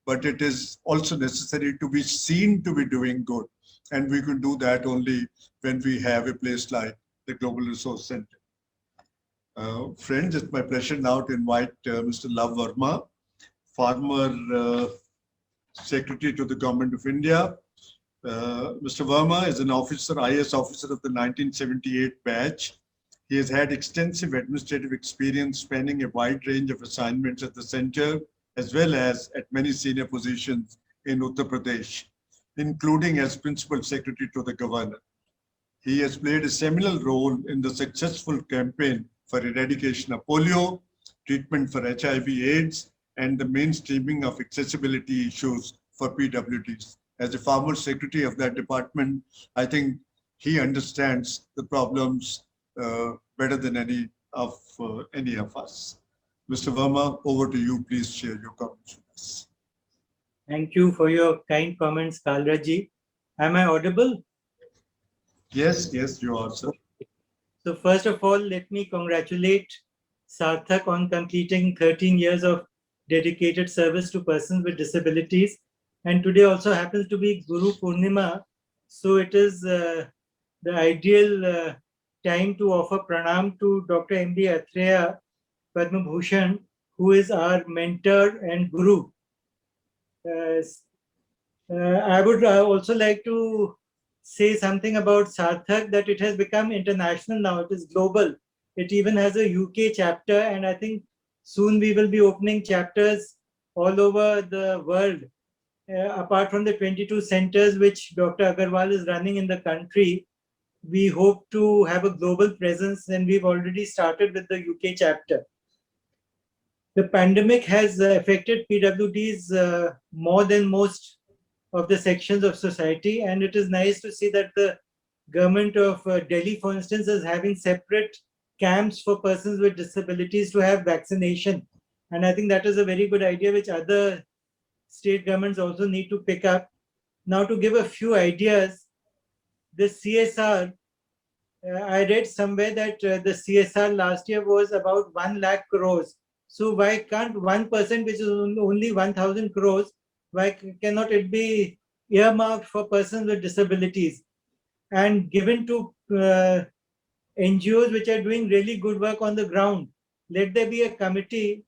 but it is also necessary to be seen to be doing good. And we can do that only when we have a place like the Global Resource Center. Friends, it's my pleasure now to invite Mr. Love Verma, former Secretary to the Government of India. Mr. Verma is an officer, IS officer of the 1978 batch. He has had extensive administrative experience spanning a wide range of assignments at the center, as well as at many senior positions in Uttar Pradesh, including as Principal Secretary to the Governor. He has played a seminal role in the successful campaign for eradication of polio, treatment for HIV/AIDS, and the mainstreaming of accessibility issues for PWDs. As a former secretary of that department, I think he understands the problems better than any of us. Mr. Verma, over to you. Please share your comments with us. Thank you for your kind comments, Kalraji. Am I audible? Yes, you are, sir. So first of all, let me congratulate Sarthak on completing 13 years of dedicated service to persons with disabilities. And today also happens to be Guru Purnima. So it is the ideal time to offer pranam to Dr. M.B. Athreya Padma Bhushan, who is our mentor and guru. I would also like to say something about Sarthak, that it has become international now. It is global. It even has a UK chapter, and I think soon we will be opening chapters all over the world. Apart from the 22 centers which Dr. Agarwal is running in the country, we hope to have a global presence, and we've already started with the UK chapter. The pandemic has affected PWDs more than most of the sections of society, and it is nice to see that the government of Delhi, for instance, is having separate camps for persons with disabilities to have vaccination. And I think that is a very good idea, which other state governments also need to pick up. Now, to give a few ideas, the CSR, I read somewhere that the CSR last year was about 1 lakh crores. So why can't 1%, which is only 1,000 crores, why cannot it be earmarked for persons with disabilities and given to NGOs which are doing really good work on the ground? Let there be a committee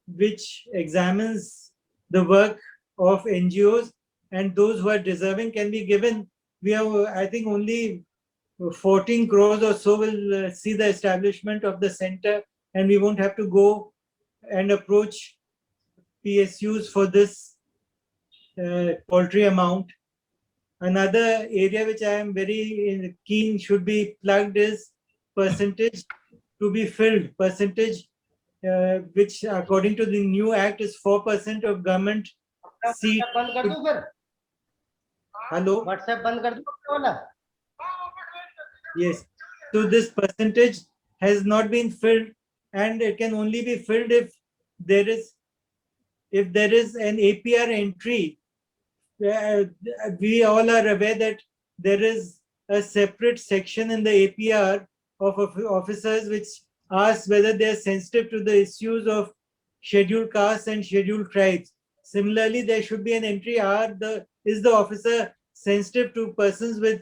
which examines the work of NGOs, and those who are deserving can be given. We have, I think, only 14 crores or so will see the establishment of the center, and we won't have to go and approach PSUs for this paltry amount. Another area which I am very keen should be plugged is percentage to be filled. Percentage which according to the new act is 4% of government seat. Hello? Yes. So this percentage has not been filled, and it can only be filled if there is an APR entry. We all are aware that there is a separate section in the APR of officers which asks whether they are sensitive to the issues of scheduled castes and scheduled tribes. Similarly, there should be an entry: is the officer sensitive to persons with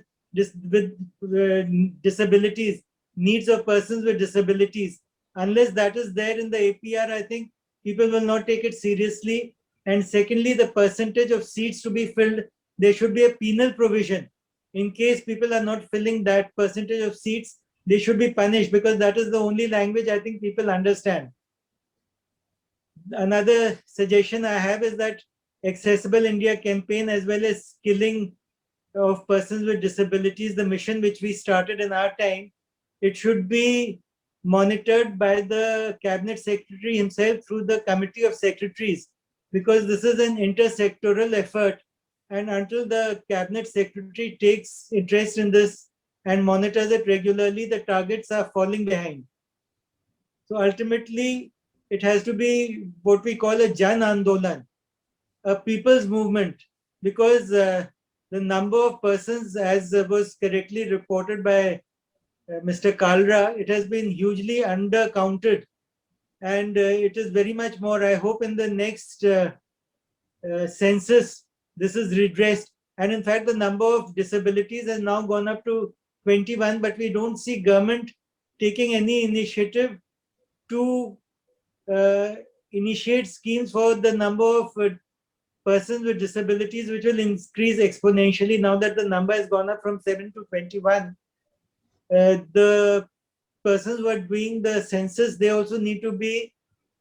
disabilities, needs of persons with disabilities? Unless that is there in the APR, I think people will not take it seriously. And secondly, the percentage of seats to be filled, there should be a penal provision. In case people are not filling that percentage of seats, they should be punished, because that is the only language I think people understand. Another suggestion I have is that Accessible India campaign, as well as skilling of persons with disabilities, the mission which we started in our time, it should be monitored by the Cabinet Secretary himself through the Committee of Secretaries, because this is an intersectoral effort, and until the Cabinet Secretary takes interest in this and monitors it regularly, the targets are falling behind. So ultimately, it has to be what we call a Jan Andolan, a people's movement. because the number of persons, as was correctly reported by Mr. Kalra, it has been hugely undercounted, and it is very much more. I hope in the next census this is redressed, and in fact the number of disabilities has now gone up to 21, but we don't see government taking any initiative to initiate schemes for the number of persons with disabilities, which will increase exponentially now that the number has gone up from 7 to 21. The persons who are doing the census, they also need to be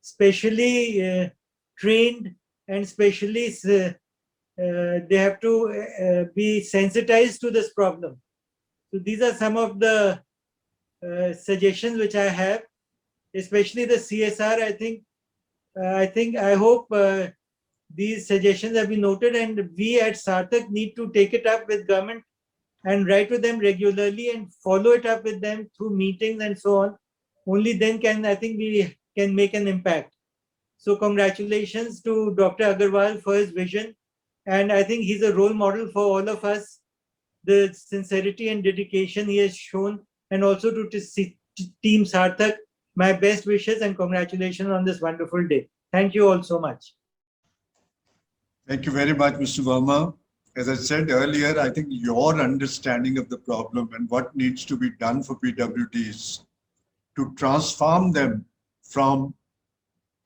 specially trained and specially they have to be sensitized to this problem. So these are some of the suggestions which I have, especially the CSR. I hope these suggestions have been noted, and we at Sarthak need to take it up with government and write to them regularly and follow it up with them through meetings and so on. Only then we can make an impact. So congratulations to Dr. Agarwal for his vision. And I think he's a role model for all of us. The sincerity and dedication he has shown, and also to Team Sarthak, my best wishes and congratulations on this wonderful day. Thank you all so much. Thank you very much, Mr. Verma. As I said earlier, I think your understanding of the problem and what needs to be done for PWDs to transform them from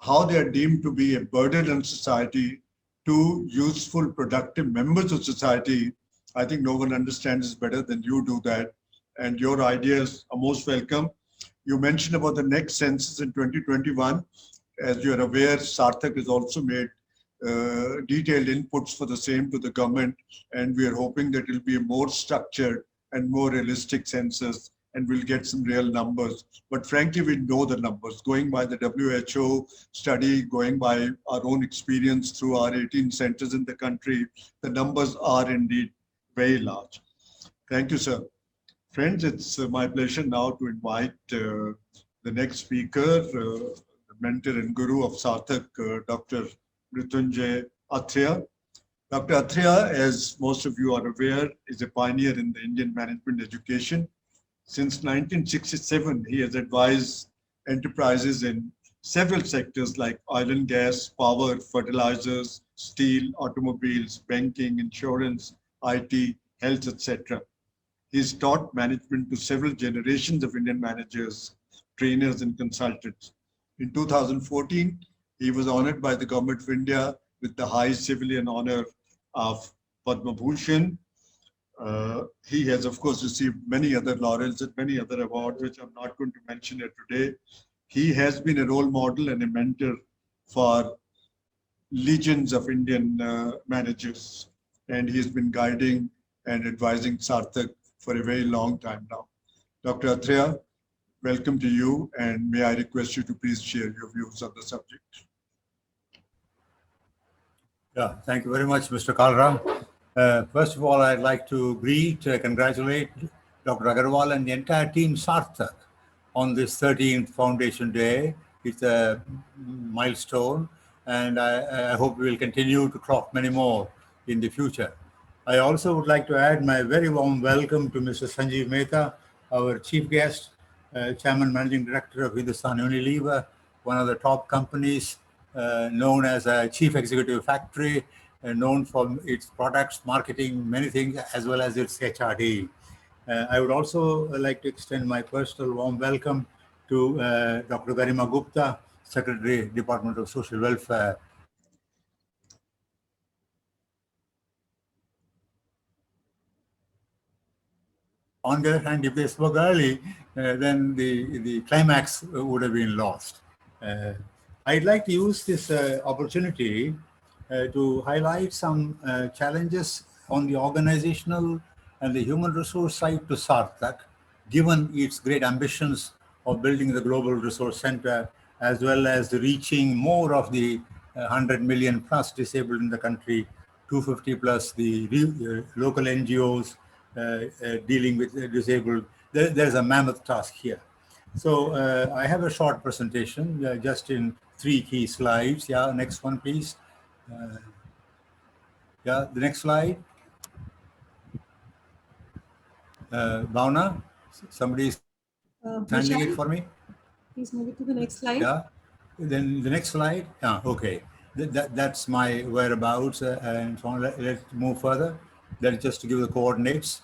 how they are deemed to be a burden on society to useful, productive members of society, I think no one understands better than you do that. And your ideas are most welcome. You mentioned about the next census in 2021. As you are aware, Sarthak has also made detailed inputs for the same to the government, and we are hoping that it will be a more structured and more realistic census, and we'll get some real numbers. But frankly, we know the numbers. Going by the WHO study, going by our own experience through our 18 centers in the country, the numbers are indeed very large. Thank you, sir. Friends, it's my pleasure now to invite the next speaker, the mentor and guru of Sarthak, Dr. Mrityunjay Athreya. Dr. Athreya, as most of you are aware, is a pioneer in the Indian management education. Since 1967, he has advised enterprises in several sectors like oil and gas, power, fertilizers, steel, automobiles, banking, insurance, IT, health, etc. He's taught management to several generations of Indian managers, trainers, and consultants. In 2014, he was honored by the Government of India with the high civilian honor of Padma Bhushan. He has, of course, received many other laurels and many other awards, which I'm not going to mention here today. He has been a role model and a mentor for legions of Indian managers, and he's been guiding and advising Sarthak for a very long time now. Dr. Athreya, welcome to you, and may I request you to please share your views on the subject. Yeah, thank you very much, Mr. Kalra. First of all, I'd like to congratulate Dr. Agarwal and the entire team Sarthak on this 13th Foundation Day. It's a milestone, and I hope we will continue to clock many more in the future. I also would like to add my very warm welcome to Mr. Sanjeev Mehta, our chief guest, Chairman Managing Director of Hindustan Unilever, one of the top companies known as a chief executive factory, known for its products, marketing, many things, as well as its HRD. I would also like to extend my personal warm welcome to Dr. Garima Gupta, Secretary, Department of Social Welfare. On the other hand, if they spoke early, then the climax would have been lost. I'd like to use this opportunity to highlight some challenges on the organizational and the human resource side to Sarthak, given its great ambitions of building the Global Resource Center, as well as reaching more of the 100 million plus disabled in the country, 250 plus the local NGOs dealing with disabled. There's a mammoth task here. So I have a short presentation, just in 3 key slides. Yeah, next one, please. Yeah, the next slide. Bhavna, somebody is handling it Vishal, for me. please move it to the next slide. Yeah. Then the next slide. Okay. That's my whereabouts and so on. Let's move further. That's just to give the coordinates.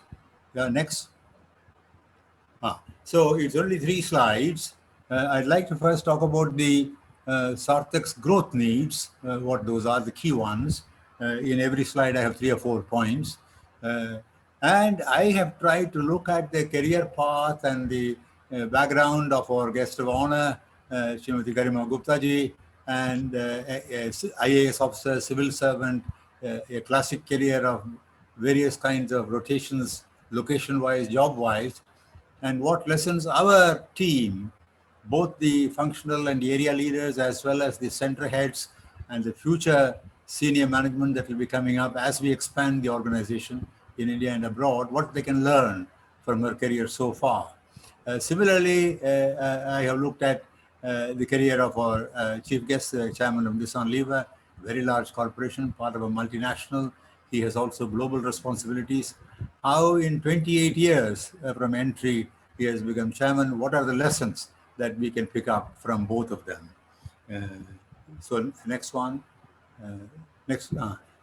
Yeah, next. So it's only 3 slides. I'd like to first talk about the Sarthak's growth needs, what those are, the key ones. In every slide, I have 3 or 4 points. And I have tried to look at the career path and the background of our guest of honor, Srimati Garima Gupta ji, and IAS officer, civil servant, a classic career of various kinds of rotations, location-wise, job-wise, and what lessons our team, both the functional and area leaders, as well as the center heads and the future senior management that will be coming up as we expand the organization in India and abroad, what they can learn from her career so far. Similarly, I have looked at the career of our chief guest, chairman of Nissan Lever, very large corporation, part of a multinational. He has also global responsibilities. How in 28 years from entry, he has become chairman. What are the lessons that we can pick up from both of them? So next one.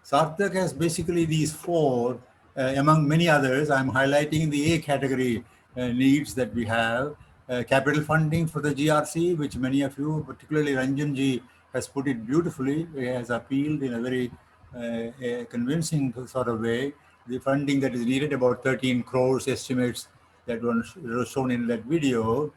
Sarthak has basically these 4, among many others. I'm highlighting the A category needs that we have. Capital funding for the GRC, which many of you, particularly Ranjanji, has put it beautifully. He has appealed in a very convincing sort of way. The funding that is needed, about 13 crores estimates that were shown in that video.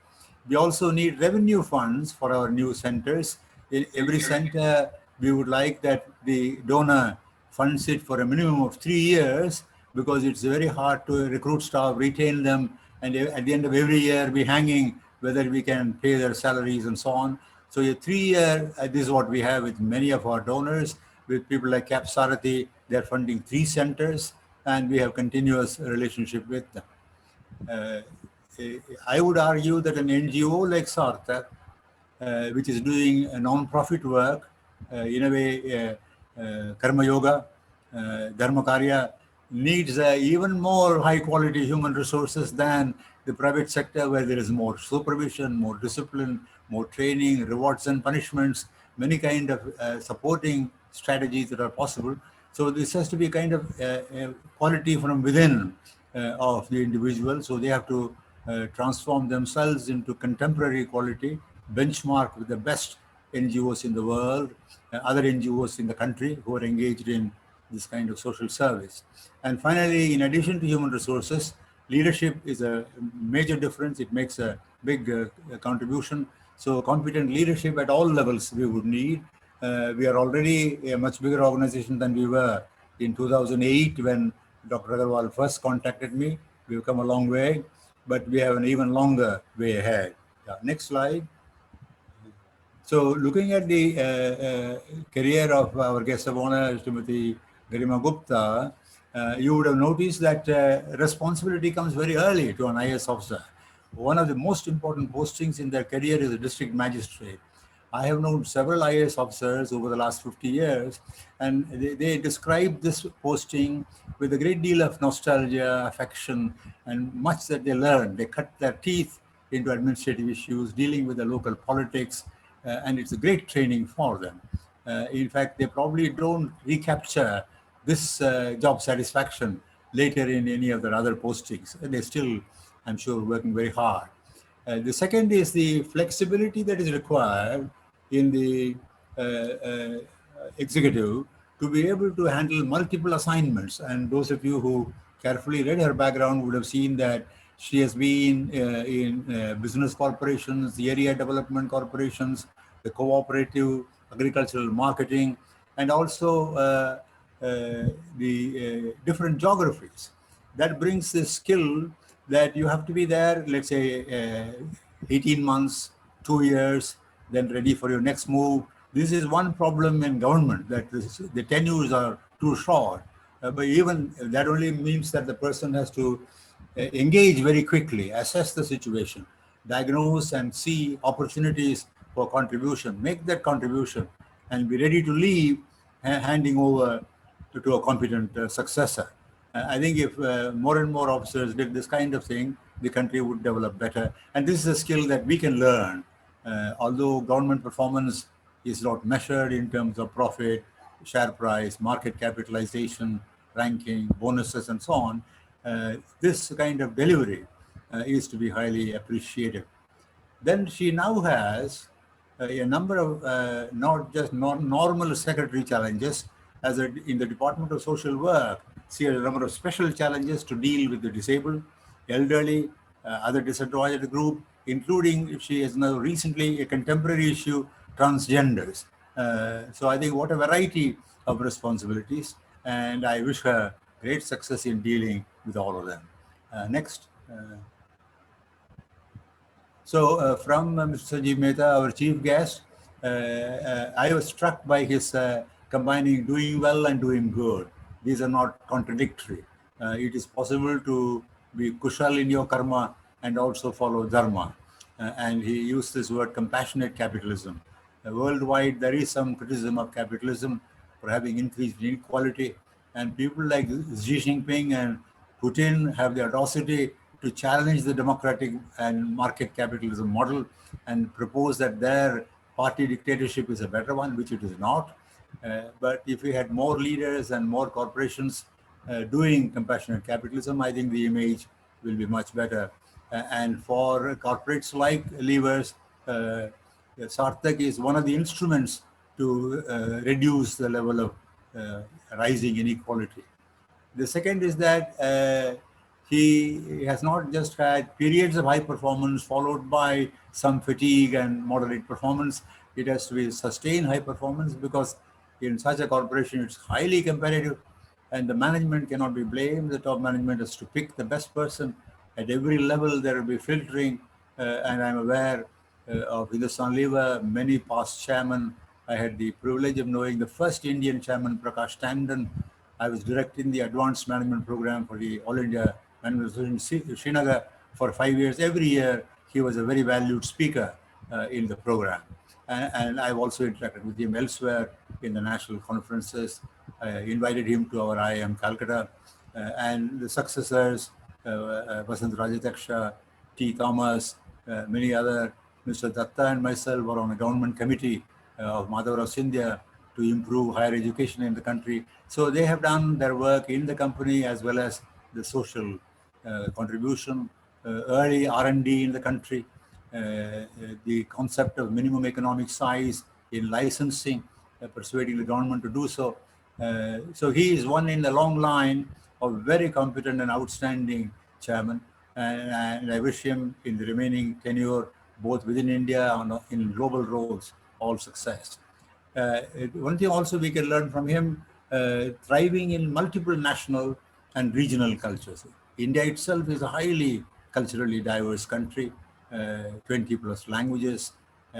We also need revenue funds for our new centers. In every center, we would like that the donor funds it for a minimum of 3 years, because it's very hard to recruit staff, retain them, and at the end of every year be hanging whether we can pay their salaries and so on. So a 3-year, this is what we have with many of our donors. With people like Cap Sarathi, they're funding 3 centers, and we have continuous relationship with them. I would argue that an NGO like Sarthak, which is doing a non-profit work, in a way, Karma Yoga, Dharma Karya, needs even more high-quality human resources than the private sector, where there is more supervision, more discipline, more training, rewards and punishments, many kind of supporting strategies that are possible. So this has to be kind of quality from within of the individual. So they have to transform themselves into contemporary quality, benchmark with the best NGOs in the world, other NGOs in the country who are engaged in this kind of social service. And finally, in addition to human resources, leadership is a major difference. It makes a big contribution. So competent leadership at all levels we would need. We are already a much bigger organization than we were in 2008 when Dr. Agarwal first contacted me. We've come a long way, but we have an even longer way ahead. Yeah, next slide. So looking at the career of our guest of honor, Srimati Garima Gupta, you would have noticed that responsibility comes very early to an IAS officer. One of the most important postings in their career is a district magistrate. I have known several IAS officers over the last 50 years, and they describe this posting with a great deal of nostalgia, affection, and much that they learned. They cut their teeth into administrative issues, dealing with the local politics, and it's a great training for them. In fact, they probably don't recapture this job satisfaction later in any of their other postings. They're still, I'm sure, working very hard. The second is the flexibility that is required in the executive to be able to handle multiple assignments. And those of you who carefully read her background would have seen that she has been in business corporations, the area development corporations, the cooperative, agricultural marketing, and also the different geographies. That brings the skill that you have to be there, let's say 18 months, 2 years, then ready for your next move. This is one problem in government, that the tenures are too short. But even that only means that the person has to engage very quickly, assess the situation, diagnose and see opportunities for contribution, make that contribution, and be ready to leave, handing over to a competent successor. I think if more and more officers did this kind of thing, the country would develop better. And this is a skill that we can learn. Although government performance is not measured in terms of profit, share price, market capitalization, ranking, bonuses, and so on, this kind of delivery is to be highly appreciated. Then she now has a number of not just normal secretary challenges. In the Department of Social Work, she has a number of special challenges to deal with the disabled, elderly, other disadvantaged group, including she has now recently a contemporary issue, transgenders. So I think what a variety of responsibilities, and I wish her great success in dealing with all of them. Next. So from Mr. Sanjeev Mehta, our chief guest, I was struck by his combining doing well and doing good. These are not contradictory. It is possible to be kushal in your karma and also follow dharma. And he used this word compassionate capitalism. Worldwide, there is some criticism of capitalism for having increased inequality. And people like Xi Jinping and Putin have the audacity to challenge the democratic and market capitalism model and propose that their party dictatorship is a better one, which it is not. But if we had more leaders and more corporations doing compassionate capitalism, I think the image will be much better. And for corporates like Levers, Sarthak is one of the instruments to reduce the level of rising inequality. The second is that he has not just had periods of high performance followed by some fatigue and moderate performance. It has to be sustained high performance, because in such a corporation, it's highly competitive and the management cannot be blamed. The top management has to pick the best person. At every level, there will be filtering. And I'm aware of Hindustan Lever, many past chairmen. I had the privilege of knowing the first Indian chairman, Prakash Tandon. I was directing the advanced management program for the All India Management Association in Srinagar for 5 years. Every year, he was a very valued speaker in the program. And I've also interacted with him elsewhere in the national conferences. I invited him to our IIM Calcutta. And the successors, Vasant Rajataksha, T. Thomas, many other, Mr. Datta and myself were on a government committee of Madhavrao Scindia to improve higher education in the country. So they have done their work in the company as well as the social contribution, early R&D in the country, the concept of minimum economic size in licensing, persuading the government to do so. So he is one in the long line of very competent and outstanding chairman. And I wish him in the remaining tenure, both within India and in global roles, all success. One thing also we can learn from him, thriving in multiple national and regional cultures. India itself is a highly culturally diverse country, 20 plus languages.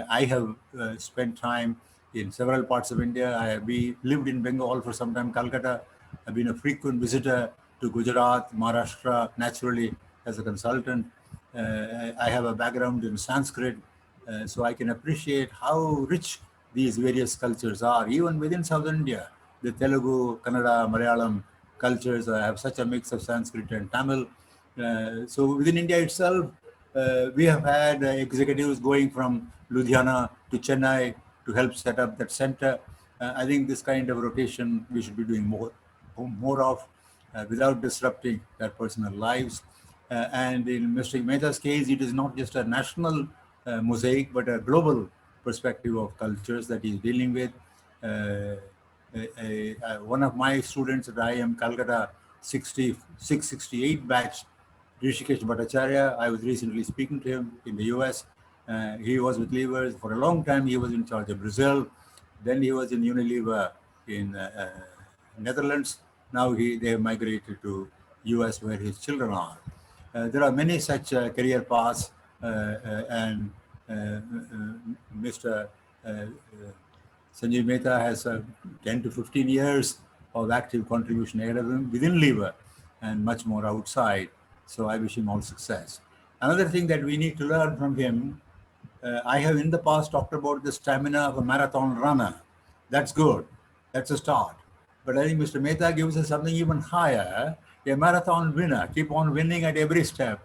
I have spent time in several parts of India. I have lived in Bengal for some time, Calcutta. I've been a frequent visitor to Gujarat, Maharashtra, naturally as a consultant. I have a background in Sanskrit, so I can appreciate how rich these various cultures are. Even within Southern India, the Telugu, Kannada, Malayalam cultures have such a mix of Sanskrit and Tamil. So within India itself, we have had executives going from Ludhiana to Chennai to help set up that center. I think this kind of rotation we should be doing more of without disrupting their personal lives. And in Mr. Mehta's case, it is not just a national mosaic, but a global perspective of cultures that he's dealing with. One of my students at IIM Calcutta, 66-68 batch, Rishikesh Bhattacharya, I was recently speaking to him in the US. He was with Levers for a long time. He was in charge of Brazil. Then he was in Unilever in Netherlands. Now they have migrated to US where his children are. There are many such career paths, and Mr. Sanjeev Mehta has 10 to 15 years of active contribution ahead of him within Lever and much more outside. So I wish him all success. Another thing that we need to learn from him, I have in the past talked about the stamina of a marathon runner. That's good. That's a start. But I think Mr. Mehta gives us something even higher, a marathon winner. Keep on winning at every step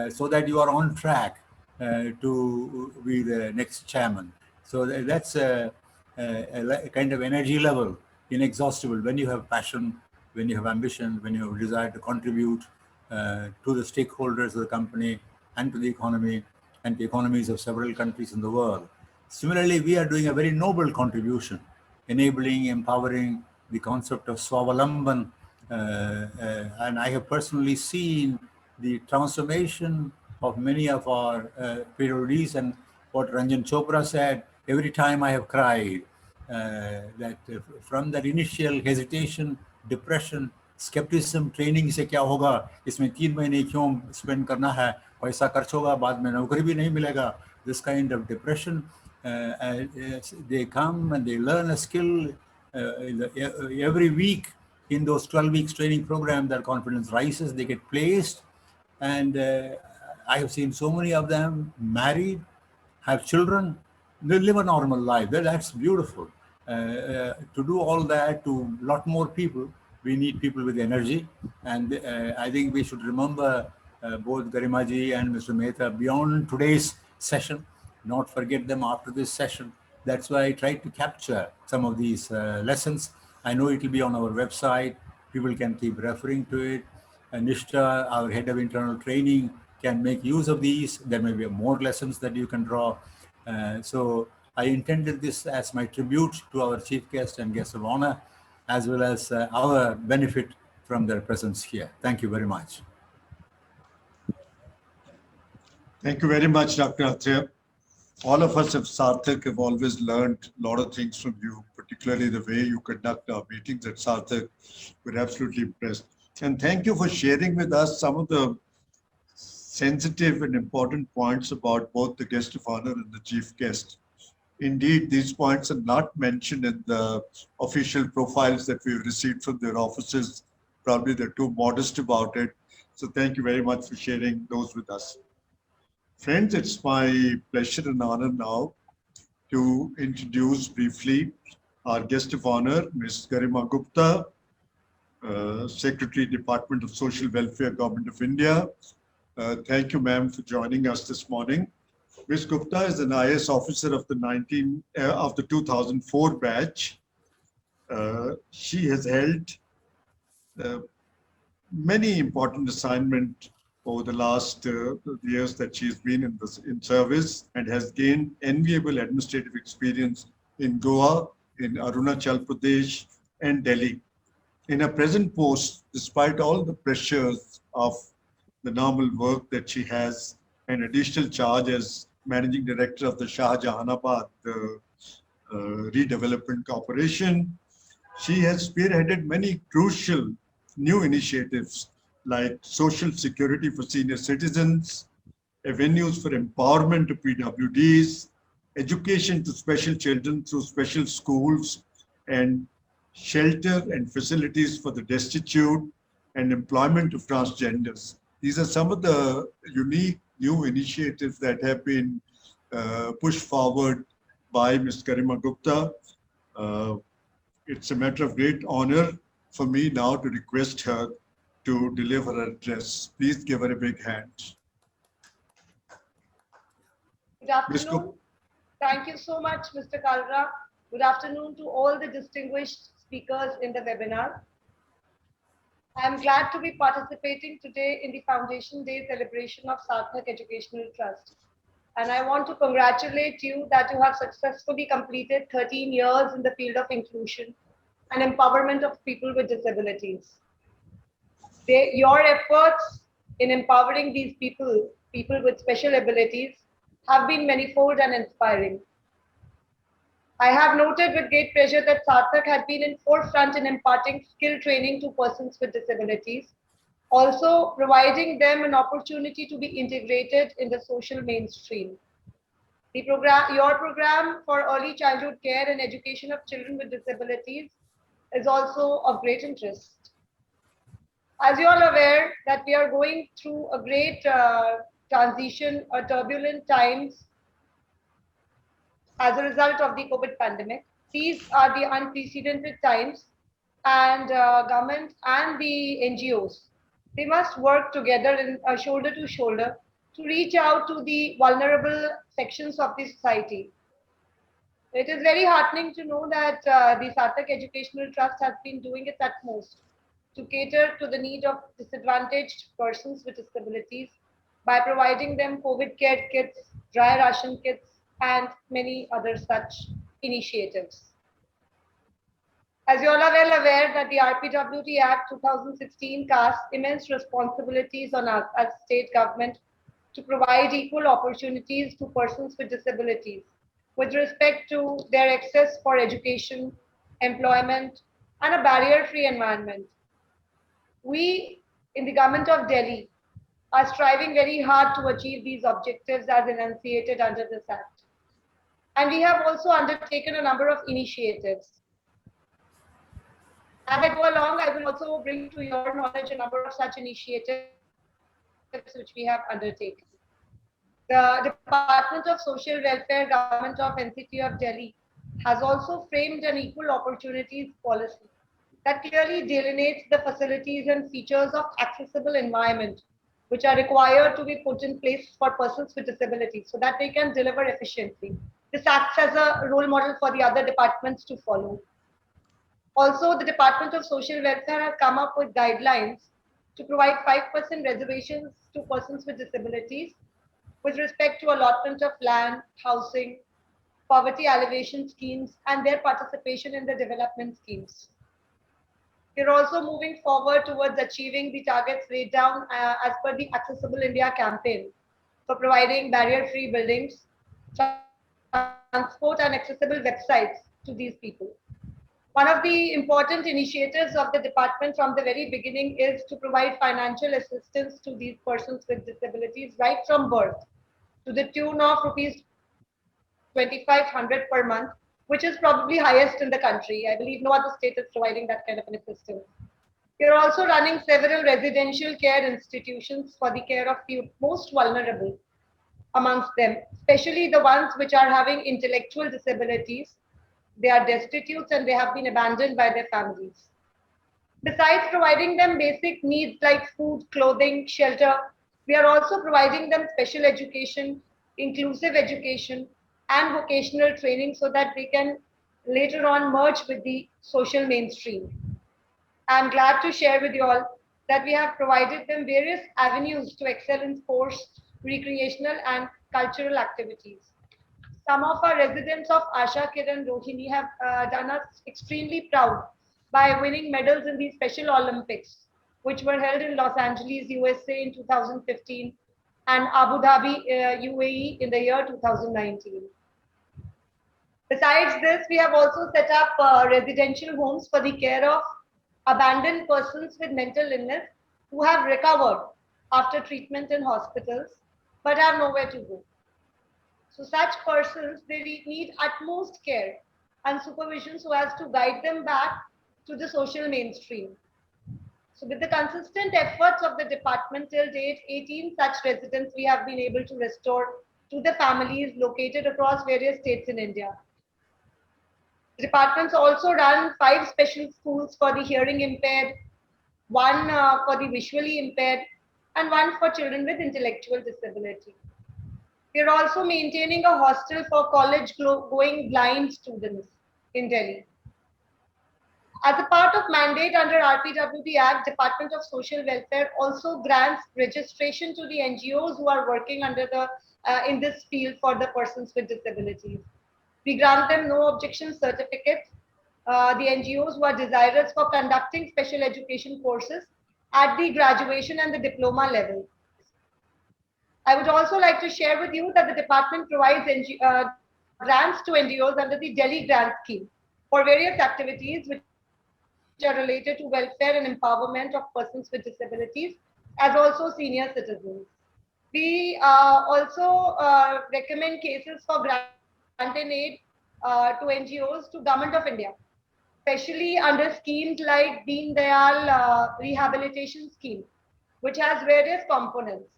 so that you are on track to be the next chairman. So that's a kind of energy level, inexhaustible. When you have passion, when you have ambition, when you have desire to contribute to the stakeholders of the company and to the economy and the economies of several countries in the world. Similarly, we are doing a very noble contribution, enabling, empowering the concept of Swavalamban. And I have personally seen the transformation of many of our PWDs, and what Ranjan Chopra said, every time I have cried, that from that initial hesitation, depression, skepticism, training से क्या होगा, इसमें 3 महीने क्यों spend करना है, पैसा खर्च होगा, बाद में नौकरी भी नहीं मिलेगा, this kind of depression, they come and they learn a skill every week in those 12 weeks training program. Their confidence rises, they get placed, and I have seen so many of them married, have children, they live a normal life. That's beautiful. To do all that to a lot more people, we need people with energy, and I think we should remember both Garimaji and Mr. Mehta beyond today's session, not forget them after this session. That's why I tried to capture some of these lessons. I know it will be on our website. People can keep referring to it. Nishta, our head of internal training, can make use of these. There may be more lessons that you can draw. So I intended this as my tribute to our chief guest and guest of honor, as well as our benefit from their presence here. Thank you very much. Thank you very much, Dr. Atreya. All of us at Sarthak have always learned a lot of things from you, particularly the way you conduct our meetings at Sarthak. We're absolutely impressed. And thank you for sharing with us some of the sensitive and important points about both the guest of honor and the chief guest. Indeed, these points are not mentioned in the official profiles that we've received from their offices. Probably they're too modest about it. So thank you very much for sharing those with us. Friends, it's my pleasure and honor now to introduce briefly our guest of honor, Ms. Garima Gupta, Secretary, Department of Social Welfare, Government of India. Thank you, ma'am, for joining us this morning. Ms. Gupta is an IS officer of the 2004 batch. She has held many important assignments over the last years that she's been in service, and has gained enviable administrative experience in Goa, in Arunachal Pradesh, and Delhi. In her present post, despite all the pressures of the normal work that she has, an additional charge as Managing Director of the Shah Jahanabad Redevelopment Corporation, she has spearheaded many crucial new initiatives like social security for senior citizens, avenues for empowerment of PWDs, education to special children through special schools, and shelter and facilities for the destitute, and employment of transgenders. These are some of the unique new initiatives that have been pushed forward by Ms. Garima Gupta. It's a matter of great honor for me now to request her to deliver her address. Please give her a big hand. Good afternoon. Thank you so much, Mr. Kalra. Good afternoon to all the distinguished speakers in the webinar. I am glad to be participating today in the Foundation Day celebration of Sarthak Educational Trust. And I want to congratulate you that you have successfully completed 13 years in the field of inclusion and empowerment of people with disabilities. Your efforts in empowering these people with special abilities, have been manifold and inspiring. I have noted with great pleasure that Sarthak had been in forefront in imparting skill training to persons with disabilities, also providing them an opportunity to be integrated in the social mainstream. Your program for early childhood care and education of children with disabilities is also of great interest. As you all are aware that we are going through a great transition or turbulent times as a result of the COVID pandemic. These are the unprecedented times and government and the NGOs, they must work together in shoulder to shoulder to reach out to the vulnerable sections of the society. It is very heartening to know that the Sarthak Educational Trust has been doing its utmost to cater to the need of disadvantaged persons with disabilities by providing them COVID care kits, dry ration kits, and many other such initiatives. As you all are well aware that the RPWD Act 2016 casts immense responsibilities on us as state government to provide equal opportunities to persons with disabilities with respect to their access for education, employment, and a barrier-free environment. We in the government of Delhi are striving very hard to achieve these objectives as enunciated under this Act. And we have also undertaken a number of initiatives. As I go along, I will also bring to your knowledge a number of such initiatives which we have undertaken. The Department of Social Welfare, Government of NCT of Delhi, has also framed an equal opportunities policy that clearly delineates the facilities and features of accessible environment which are required to be put in place for persons with disabilities so that they can deliver efficiently. This acts as a role model for the other departments to follow. Also, the Department of Social Welfare has come up with guidelines to provide 5% reservations to persons with disabilities with respect to allotment of land, housing, poverty alleviation schemes, and their participation in the development schemes. We're also moving forward towards achieving the targets laid down as per the Accessible India campaign for providing barrier-free buildings, transport, and accessible websites to these people. One of the important initiatives of the department from the very beginning is to provide financial assistance to these persons with disabilities right from birth to the tune of rupees 2,500 per month, which is probably highest in the country. I believe no other state is providing that kind of an assistance. We are also running several residential care institutions for the care of the most vulnerable amongst them, especially the ones which are having intellectual disabilities. They are destitute and they have been abandoned by their families. Besides providing them basic needs like food, clothing, shelter, we are also providing them special education, inclusive education, and vocational training so that they can later on merge with the social mainstream. I'm glad to share with you all that we have provided them various avenues to excel in sports, recreational, and cultural activities. Some of our residents of Asha Kiran Rohini have done us extremely proud by winning medals in the Special Olympics, which were held in Los Angeles, USA in 2015 and Abu Dhabi, UAE in the year 2019. Besides this, we have also set up residential homes for the care of abandoned persons with mental illness who have recovered after treatment in hospitals but have nowhere to go. So such persons, they need utmost care and supervision so as to guide them back to the social mainstream. So with the consistent efforts of the department till date, 18 such residents we have been able to restore to the families located across various states in India. The departments also run 5 special schools for the hearing impaired, 1 for the visually impaired, and 1 for children with intellectual disability. We are also maintaining a hostel for college-going blind students in Delhi. As a part of mandate under RPWD Act, Department of Social Welfare also grants registration to the NGOs who are working under the in this field for the persons with disabilities. We grant them no objection certificates. The NGOs who are desirous for conducting special education courses at the graduation and the diploma level. I would also like to share with you that the department provides grants to NGOs under the Delhi Grant Scheme for various activities which are related to welfare and empowerment of persons with disabilities, as also senior citizens. We also recommend cases for grant and aid to NGOs to Government of India, especially under schemes like Deen Dayal Rehabilitation Scheme, which has various components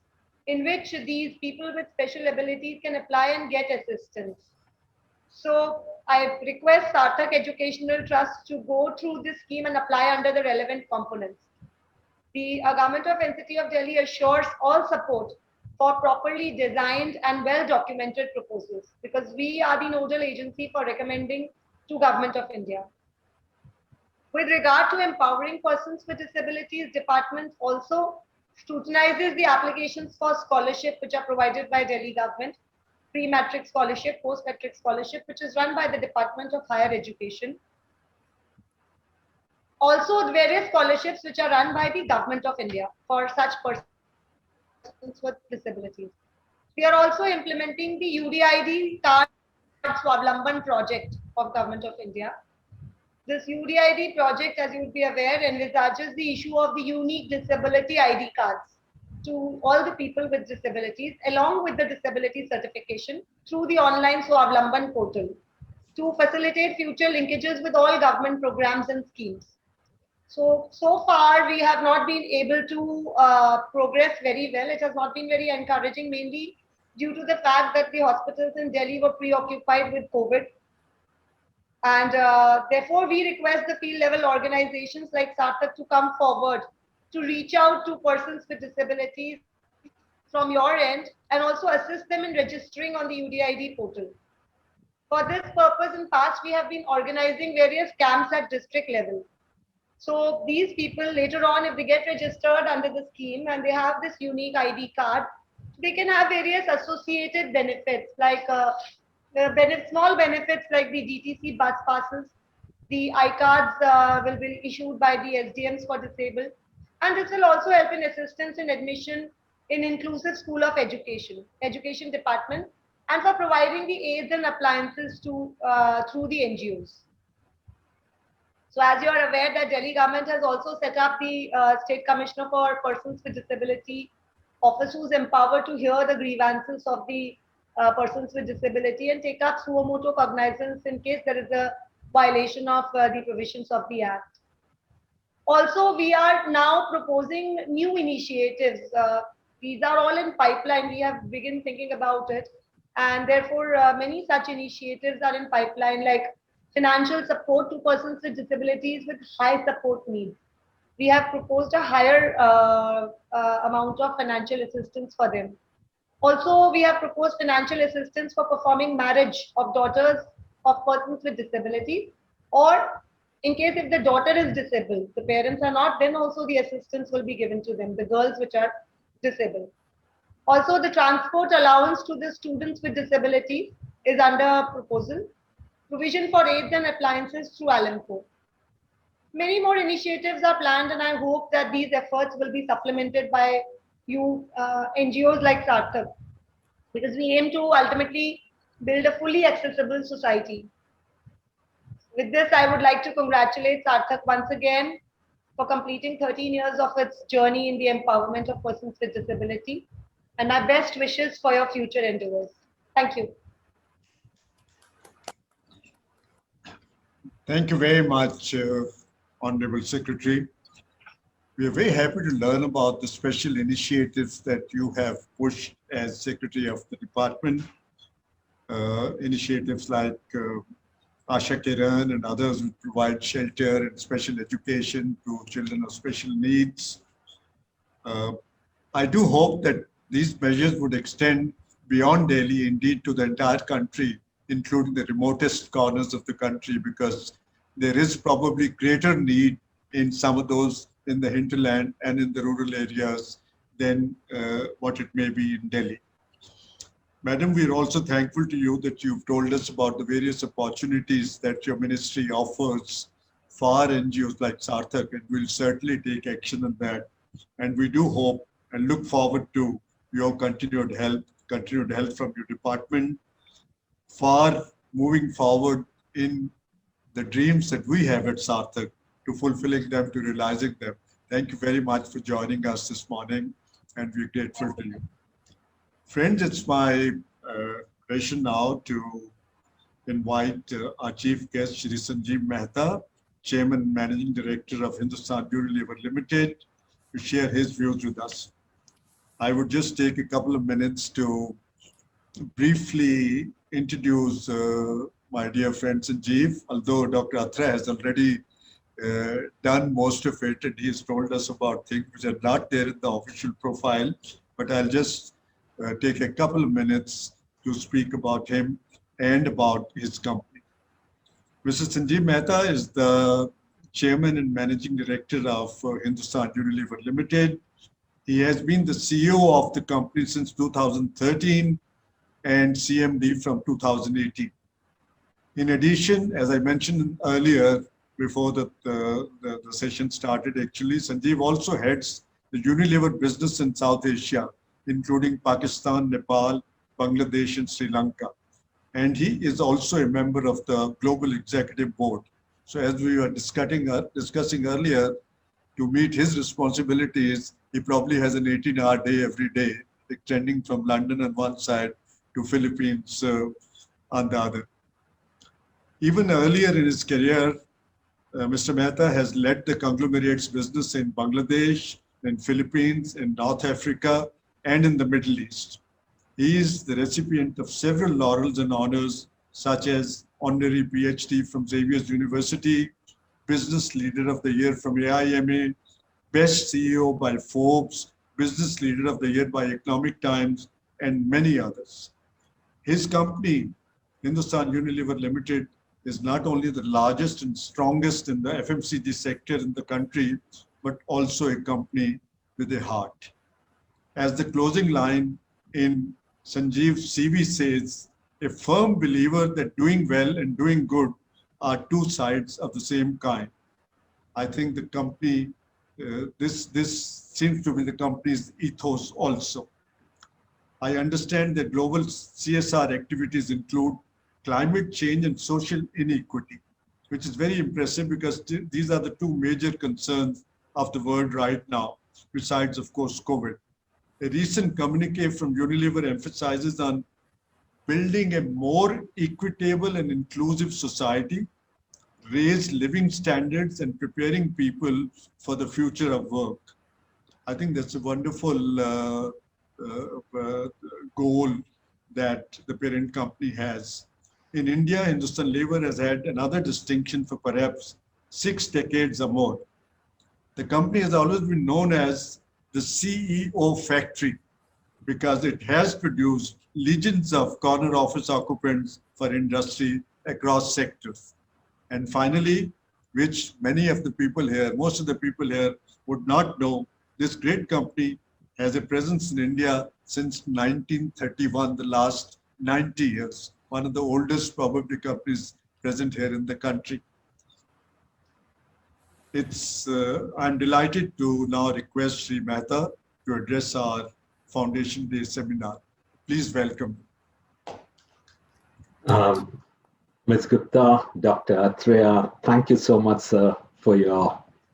in which these people with special abilities can apply and get assistance. So I request Sarthak Educational Trust to go through this scheme and apply under the relevant components. The Government of NCT of Delhi assures all support for properly designed and well-documented proposals, because we are the nodal agency for recommending to Government of India. With regard to empowering persons with disabilities, department also scrutinizes the applications for scholarship which are provided by Delhi government, pre-matric scholarship, post-matric scholarship, which is run by the Department of Higher Education. Also, various scholarships which are run by the Government of India for such persons with disabilities. We are also implementing the UDID card Swavlamban project of Government of India. This UDID project, as you would be aware, envisages the issue of the unique disability ID cards to all the people with disabilities, along with the disability certification through the online Swavlamban portal to facilitate future linkages with all government programs and schemes. So far we have not been able to progress very well. It has not been very encouraging, mainly due to the fact that the hospitals in Delhi were preoccupied with COVID. And therefore, we request the field level organizations like Sarthak to come forward to reach out to persons with disabilities from your end and also assist them in registering on the UDID portal. For this purpose, in past, we have been organizing various camps at district level. So these people later on, if they get registered under the scheme and they have this unique ID card, they can have various associated benefits like small benefits like the DTC bus passes, the iCards will be issued by the SDMs for disabled, and this will also help in assistance in admission in inclusive school of education department, and for providing the aids and appliances to through the NGOs. So as you are aware that Delhi government has also set up the State Commissioner for Persons with Disability office, who is empowered to hear the grievances of the persons with disability and take up suo motu cognizance in case there is a violation of the provisions of the Act. Also, we are now proposing new initiatives. These are all in pipeline. We have begun thinking about it, and therefore many such initiatives are in pipeline, like financial support to persons with disabilities with high support needs. We have proposed a higher amount of financial assistance for them. Also, we have proposed financial assistance for performing marriage of daughters of persons with disabilities, or in case if the daughter is disabled, the parents are not, then also the assistance will be given to them, the girls which are disabled. Also, the transport allowance to the students with disabilities is under proposal. Provision for aids and appliances through Alamco. Many more initiatives are planned, and I hope that these efforts will be supplemented by you NGOs like Sarthak, because we aim to ultimately build a fully accessible society. With this, I would like to congratulate Sarthak once again for completing 13 years of its journey in the empowerment of persons with disability, and my best wishes for your future endeavors. Thank you. Thank you very much, Honorable Secretary. We are very happy to learn about the special initiatives that you have pushed as Secretary of the Department. Initiatives like Asha Kiran and others who provide shelter and special education to children of special needs. I do hope that these measures would extend beyond Delhi, indeed to the entire country, including the remotest corners of the country, because there is probably greater need in some of those in the hinterland and in the rural areas than what it may be in Delhi. Madam, we are also thankful to you that you've told us about the various opportunities that your ministry offers for NGOs like Sarthak, and we'll certainly take action on that. And we do hope and look forward to your continued help from your department for moving forward in the dreams that we have at Sarthak, to fulfilling them, to realizing them. Thank you very much for joining us this morning, and we're grateful to you. Friends, it's my pleasure now to invite our chief guest, Shri Sanjeev Mehta, Chairman and Managing Director of Hindustan Unilever Limited, to share his views with us. I would just take a couple of minutes to briefly introduce my dear friend Sanjeev, although Dr. Atra has already done most of it, and he's told us about things which are not there in the official profile, but I'll just take a couple of minutes to speak about him and about his company. Mr. Sanjeev Mehta is the Chairman and Managing Director of Hindustan Unilever Limited. He has been the CEO of the company since 2013 and CMD from 2018. In addition, as I mentioned earlier, before the session started, actually, Sanjeev also heads the Unilever business in South Asia, including Pakistan, Nepal, Bangladesh, and Sri Lanka. And he is also a member of the Global Executive Board. So as we were discussing earlier, to meet his responsibilities, he probably has an 18-hour day every day, extending from London on one side to Philippines on the other. Even earlier in his career, Mr. Mehta has led the conglomerate's business in Bangladesh, in Philippines, in North Africa, and in the Middle East. He is the recipient of several laurels and honors, such as Honorary PhD from Xavier's University, Business Leader of the Year from AIMA, Best CEO by Forbes, Business Leader of the Year by Economic Times, and many others. His company, Hindustan Unilever Limited, is not only the largest and strongest in the FMCG sector in the country, but also a company with a heart. As the closing line in Sanjeev's CV says, a firm believer that doing well and doing good are two sides of the same coin. I think the company, this seems to be the company's ethos also. I understand that global CSR activities include climate change and social inequity, which is very impressive because these are the two major concerns of the world right now, besides, of course, COVID. A recent communique from Unilever emphasizes on building a more equitable and inclusive society, raise living standards, and preparing people for the future of work. I think that's a wonderful goal that the parent company has. In India, Hindustan Lever has had another distinction for perhaps 6 decades or more. The company has always been known as the CEO factory because it has produced legions of corner office occupants for industry across sectors. And finally, which many of the people here, most of the people here would not know, this great company has a presence in India since 1931, the last 90 years. One of the oldest probably companies present here in the country. I'm delighted to now request Sri Mehta to address our Foundation Day seminar. Please welcome. Ms. Gupta, Dr. Atreya, thank you so much, sir, for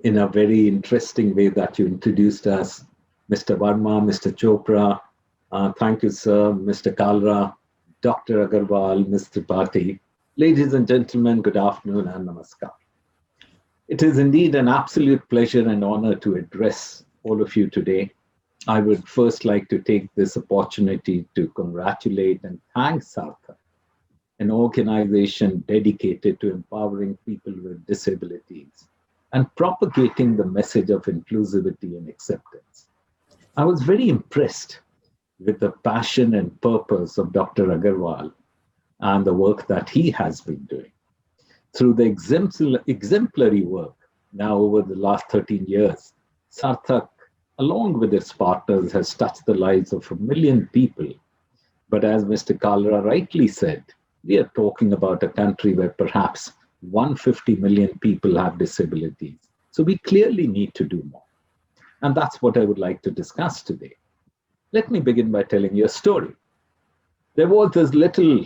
in a very interesting way that you introduced us. Mr. Verma, Mr. Chopra, thank you, sir, Mr. Kalra, Dr. Agarwal, Mr. Tripathi. Ladies and gentlemen, good afternoon and namaskar. It is indeed an absolute pleasure and honor to address all of you today. I would first like to take this opportunity to congratulate and thank Sarthak, an organization dedicated to empowering people with disabilities and propagating the message of inclusivity and acceptance. I was very impressed with the passion and purpose of Dr. Agarwal and the work that he has been doing. Through the exemplary work now over the last 13 years, Sarthak, along with its partners, has touched the lives of 1 million people. But as Mr. Kalra rightly said, we are talking about a country where perhaps 150 million people have disabilities. So we clearly need to do more. And that's what I would like to discuss today. Let me begin by telling you a story. There was this little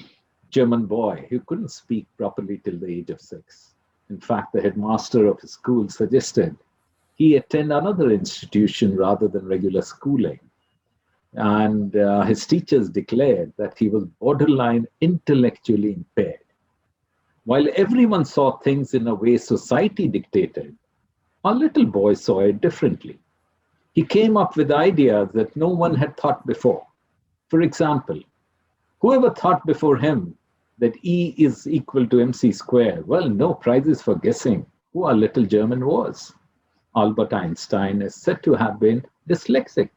German boy who couldn't speak properly till the age of 6. In fact, the headmaster of his school suggested he attend another institution rather than regular schooling. And his teachers declared that he was borderline intellectually impaired. While everyone saw things in a way society dictated, our little boy saw it differently. He came up with ideas that no one had thought before. For example, whoever thought before him that E is equal to mc squared. Well, no prizes for guessing who our little German was. Albert Einstein is said to have been dyslexic.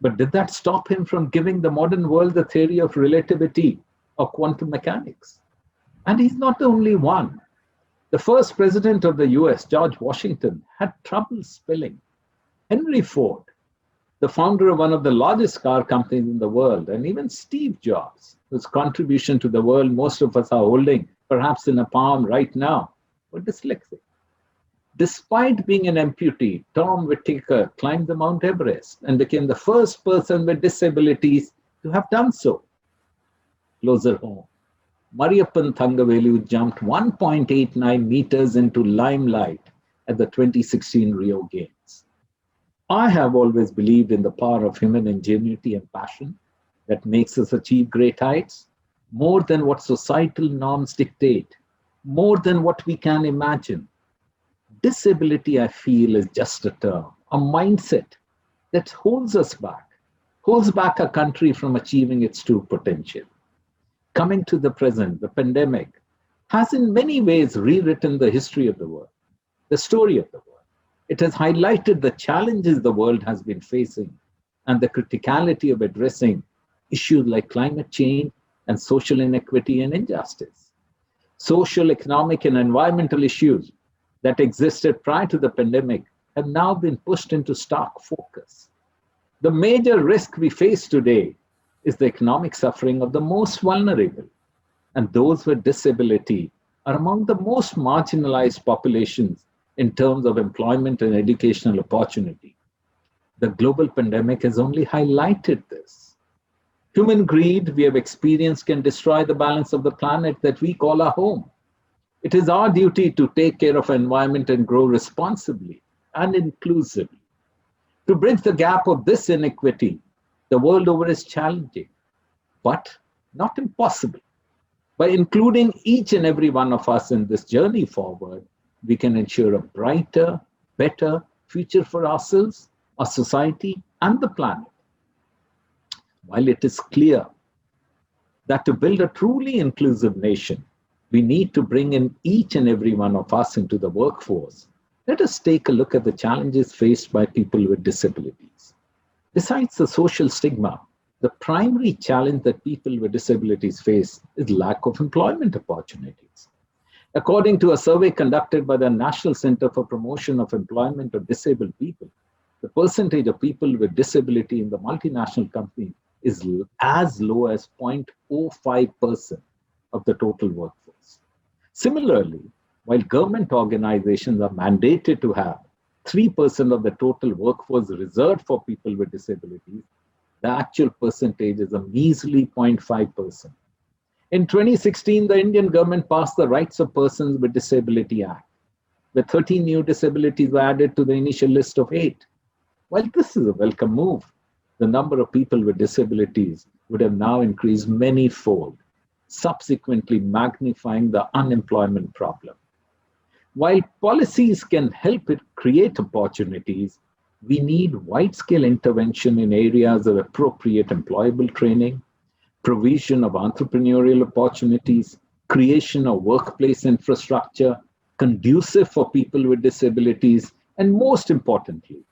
But did that stop him from giving the modern world the theory of relativity or quantum mechanics? And he's not the only one. The first president of the US, George Washington, had trouble spelling. Henry Ford, the founder of one of the largest car companies in the world, and even Steve Jobs, whose contribution to the world most of us are holding, perhaps in a palm right now, were dyslexic. Despite being an amputee, Tom Whittaker climbed the Mount Everest and became the first person with disabilities to have done so. Closer home, Mariyappan Thangavelu jumped 1.89 meters into limelight at the 2016 Rio Games. I have always believed in the power of human ingenuity and passion that makes us achieve great heights, more than what societal norms dictate, more than what we can imagine. Disability, I feel, is just a term, a mindset that holds back a country from achieving its true potential. Coming to the present, the pandemic has in many ways rewritten the history of the world, the story of the world. It has highlighted the challenges the world has been facing and the criticality of addressing issues like climate change and social inequity and injustice. Social, economic, and environmental issues that existed prior to the pandemic have now been pushed into stark focus. The major risk we face today is the economic suffering of the most vulnerable, and those with disability are among the most marginalized populations in terms of employment and educational opportunity. The global pandemic has only highlighted this. Human greed we have experienced can destroy the balance of the planet that we call our home. It is our duty to take care of our environment and grow responsibly and inclusively. To bridge the gap of this inequity, the world over is challenging, but not impossible. By including each and every one of us in this journey forward, we can ensure a brighter, better future for ourselves, our society, and the planet. While it is clear that to build a truly inclusive nation, we need to bring in each and every one of us into the workforce, let us take a look at the challenges faced by people with disabilities. Besides the social stigma, the primary challenge that people with disabilities face is lack of employment opportunities. According to a survey conducted by the National Center for Promotion of Employment of Disabled People, the percentage of people with disability in the multinational company is as low as 0.05% of the total workforce. Similarly, while government organizations are mandated to have 3% of the total workforce reserved for people with disabilities, the actual percentage is a measly 0.5%. In 2016, the Indian government passed the Rights of Persons with Disability Act, where 13 new disabilities were added to the initial list of 8. While this is a welcome move, the number of people with disabilities would have now increased many-fold, subsequently magnifying the unemployment problem. While policies can help it create opportunities, we need wide-scale intervention in areas of appropriate employable training, provision of entrepreneurial opportunities, creation of workplace infrastructure conducive for people with disabilities, and most importantly,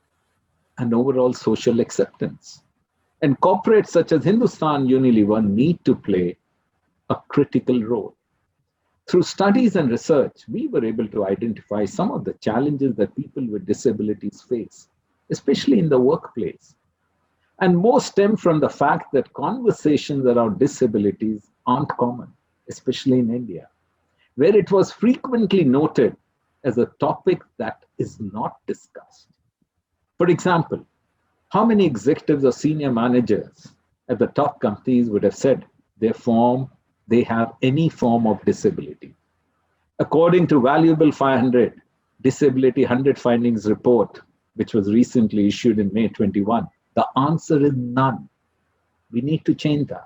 an overall social acceptance. And corporates such as Hindustan Unilever need to play a critical role. Through studies and research, we were able to identify some of the challenges that people with disabilities face, especially in the workplace. And most stem from the fact that conversations around disabilities aren't common, especially in India, where it was frequently noted as a topic that is not discussed. For example, how many executives or senior managers at the top companies would have said they have any form of disability? According to Valuable 500, Disability 100 Findings Report, which was recently issued in May 21, the answer is none. We need to change that.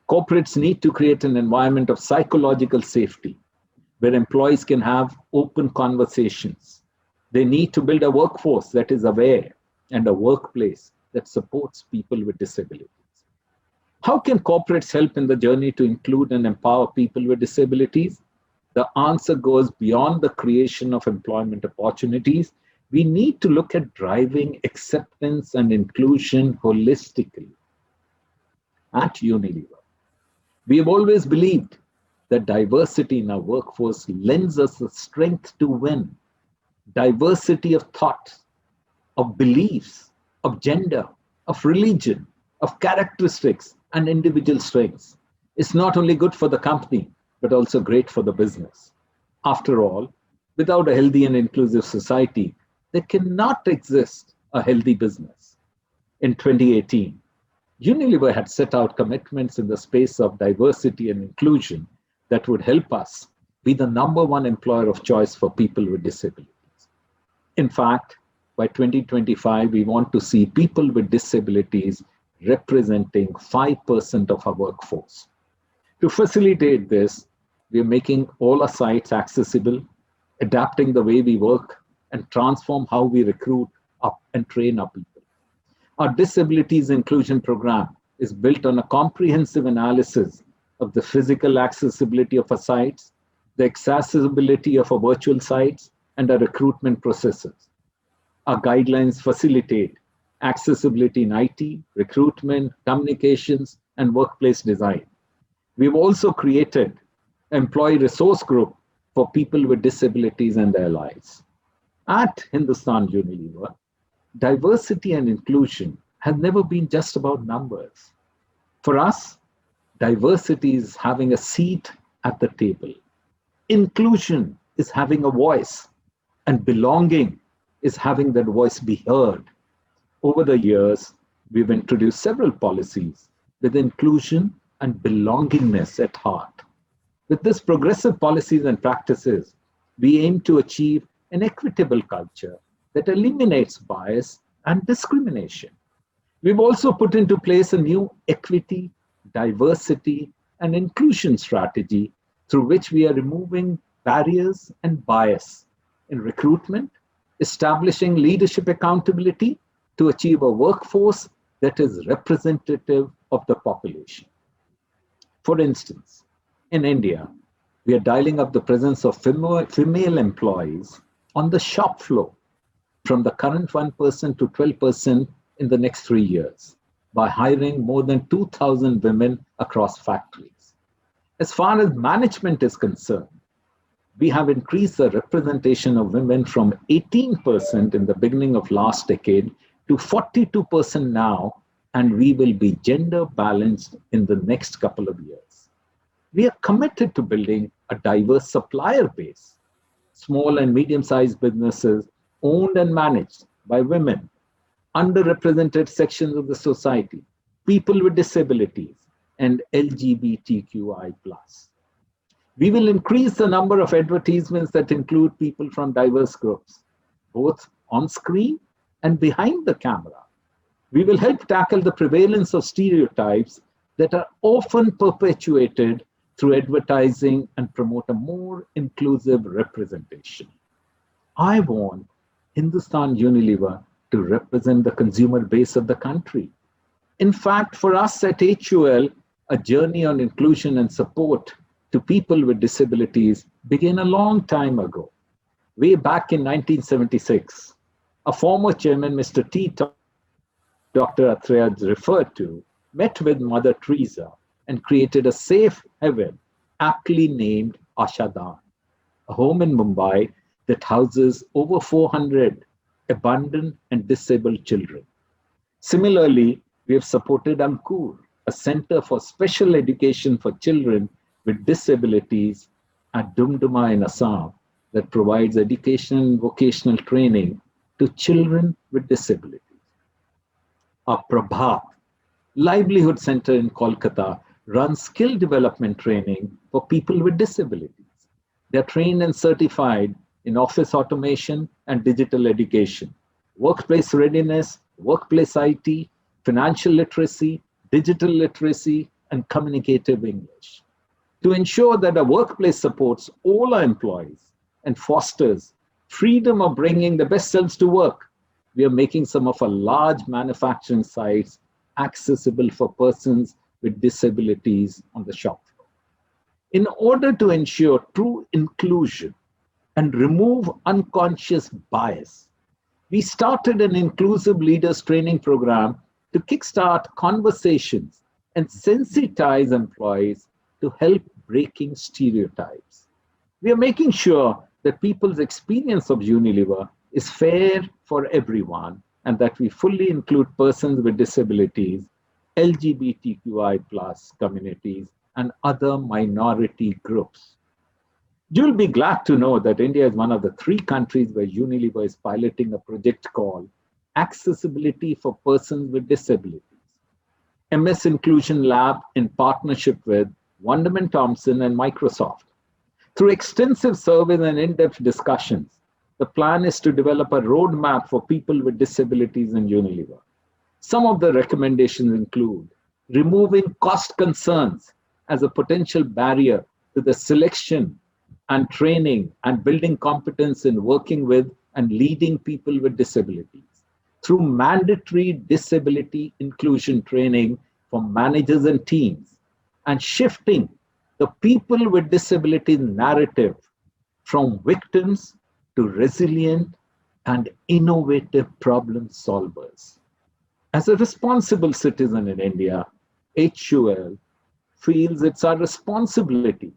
Corporates need to create an environment of psychological safety where employees can have open conversations. They need to build a workforce that is aware and a workplace that supports people with disabilities. How can corporates help in the journey to include and empower people with disabilities? The answer goes beyond the creation of employment opportunities. We need to look at driving acceptance and inclusion holistically. At Unilever, we have always believed that diversity in our workforce lends us the strength to win. Diversity of thought, of beliefs, of gender, of religion, of characteristics and individual strengths is not only good for the company, but also great for the business. After all, without a healthy and inclusive society, there cannot exist a healthy business. In 2018, Unilever had set out commitments in the space of diversity and inclusion that would help us be the #1 employer of choice for people with disabilities. In fact, by 2025, we want to see people with disabilities representing 5% of our workforce. To facilitate this, we are making all our sites accessible, adapting the way we work, and transform how we recruit up and train our people. Our disabilities inclusion program is built on a comprehensive analysis of the physical accessibility of our sites, the accessibility of our virtual sites, and our recruitment processes. Our guidelines facilitate accessibility in IT, recruitment, communications, and workplace design. We've also created an employee resource group for people with disabilities and their allies. At Hindustan Unilever, diversity and inclusion has never been just about numbers. For us, diversity is having a seat at the table. Inclusion is having a voice, and belonging is having that voice be heard. Over the years, we've introduced several policies with inclusion and belongingness at heart. With these progressive policies and practices, we aim to achieve an equitable culture that eliminates bias and discrimination. We've also put into place a new equity, diversity, and inclusion strategy through which we are removing barriers and bias in recruitment, establishing leadership accountability to achieve a workforce that is representative of the population. For instance, in India, we are dialing up the presence of female employees on the shop floor from the current 1% to 12% in the next 3 years by hiring more than 2,000 women across factories. As far as management is concerned, we have increased the representation of women from 18% in the beginning of last decade to 42% now, and we will be gender balanced in the next couple of years. We are committed to building a diverse supplier base, small and medium-sized businesses owned and managed by women, underrepresented sections of the society, people with disabilities, and LGBTQI+. We will increase the number of advertisements that include people from diverse groups, both on screen and behind the camera. We will help tackle the prevalence of stereotypes that are often perpetuated through advertising and promote a more inclusive representation. I want Hindustan Unilever to represent the consumer base of the country. In fact, for us at HUL, a journey on inclusion and support to people with disabilities began a long time ago. Way back in 1976, a former chairman, Mr. T. Dr. Atreya referred to, met with Mother Teresa and created a safe haven aptly named Ashadan, a home in Mumbai that houses over 400 abandoned and disabled children. Similarly, we have supported Ankur, a center for special education for children with disabilities at Dumduma in Assam that provides education and vocational training to children with disabilities. Our Prabhat Livelihood Center in Kolkata runs skill development training for people with disabilities. They're trained and certified in office automation and digital education, workplace readiness, workplace IT, financial literacy, digital literacy, and communicative English. To ensure that our workplace supports all our employees and fosters freedom of bringing the best selves to work, we are making some of our large manufacturing sites accessible for persons with disabilities on the shop floor. In order to ensure true inclusion and remove unconscious bias, we started an inclusive leaders training program to kickstart conversations and sensitize employees to help breaking stereotypes. We are making sure that people's experience of Unilever is fair for everyone and that we fully include persons with disabilities, LGBTQI+ communities, and other minority groups. You'll be glad to know that India is one of the 3 countries where Unilever is piloting a project called Accessibility for Persons with Disabilities. MS Inclusion Lab in partnership with Wunderman Thompson and Microsoft. Through extensive surveys and in-depth discussions, the plan is to develop a roadmap for people with disabilities in Unilever. Some of the recommendations include removing cost concerns as a potential barrier to the selection and training and building competence in working with and leading people with disabilities through mandatory disability inclusion training for managers and teams, and shifting the people with disabilities narrative from victims to resilient and innovative problem solvers. As a responsible citizen in India, HUL feels it's our responsibility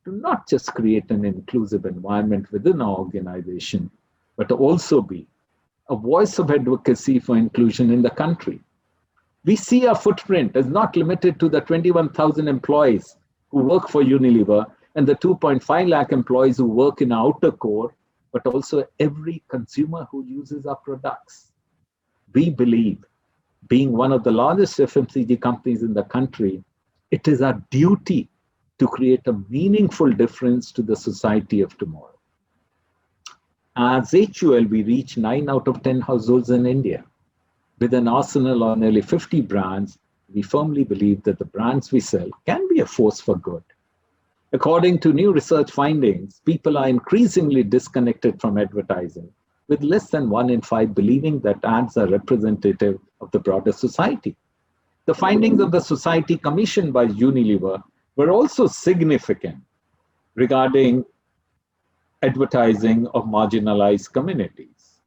to not just create an inclusive environment within our organization, but also be a voice of advocacy for inclusion in the country. We see our footprint as not limited to the 21,000 employees who work for Unilever and the 2.5 lakh employees who work in our outer core, but also every consumer who uses our products. We believe, being one of the largest FMCG companies in the country, it is our duty to create a meaningful difference to the society of tomorrow. As HUL, we reach 9 out of 10 households in India. With an arsenal of nearly 50 brands, we firmly believe that the brands we sell can be a force for good. According to new research findings, people are increasingly disconnected from advertising, with less than 1 in 5 believing that ads are representative of the broader society. The findings of the Society commissioned by Unilever were also significant regarding advertising of marginalized communities.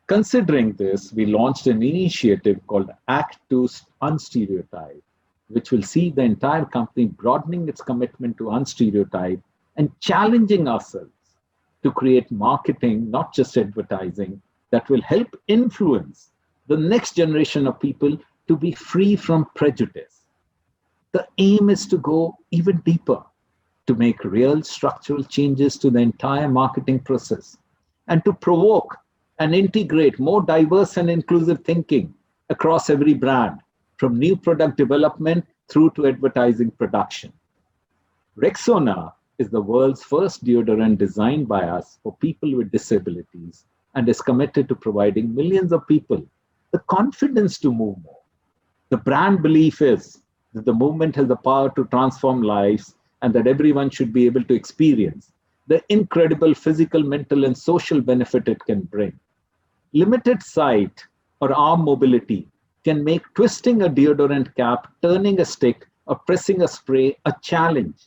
Considering this, we launched an initiative called Act to Unstereotype, which will see the entire company broadening its commitment to unstereotype and challenging ourselves to create marketing, not just advertising, that will help influence the next generation of people to be free from prejudice. The aim is to go even deeper, to make real structural changes to the entire marketing process, and to provoke and integrate more diverse and inclusive thinking across every brand, from new product development through to advertising production. Rexona is the world's first deodorant designed by us for people with disabilities and is committed to providing millions of people the confidence to move more. The brand belief is that the movement has the power to transform lives and that everyone should be able to experience the incredible physical, mental, and social benefit it can bring. Limited sight or arm mobility can make twisting a deodorant cap, turning a stick, or pressing a spray a challenge.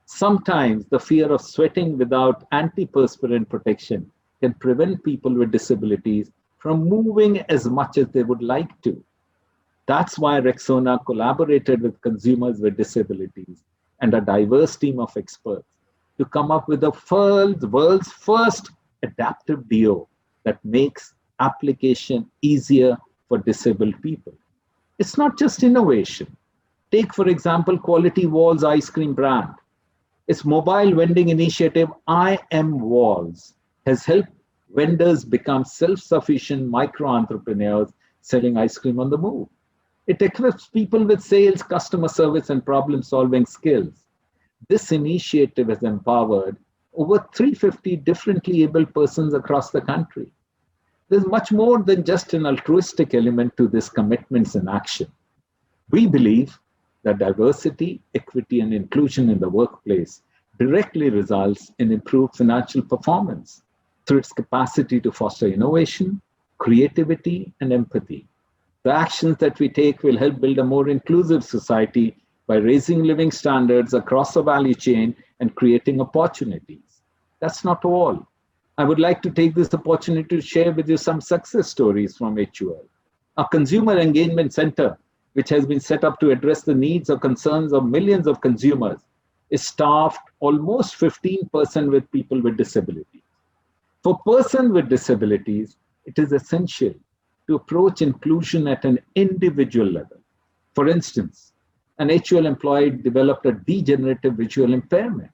Sometimes the fear of sweating without antiperspirant protection can prevent people with disabilities from moving as much as they would like to. That's why Rexona collaborated with consumers with disabilities and a diverse team of experts to come up with the world's first adaptive deo that makes application easier for disabled people. It's not just innovation. Take, for example, Quality Walls ice cream brand. Its mobile vending initiative, I Am Walls, has helped vendors become self-sufficient micro-entrepreneurs selling ice cream on the move. It equips people with sales, customer service, and problem-solving skills. This initiative has empowered over 350 differently abled persons across the country. There's much more than just an altruistic element to this commitments in action. We believe that diversity, equity, and inclusion in the workplace directly results in improved financial performance through its capacity to foster innovation, creativity, and empathy. The actions that we take will help build a more inclusive society by raising living standards across the value chain and creating opportunities. That's not all. I would like to take this opportunity to share with you some success stories from HUL. Our Consumer Engagement Center, which has been set up to address the needs or concerns of millions of consumers, is staffed almost 15% with people with disabilities. For persons with disabilities, it is essential to approach inclusion at an individual level. For instance, an HUL employee developed a degenerative visual impairment.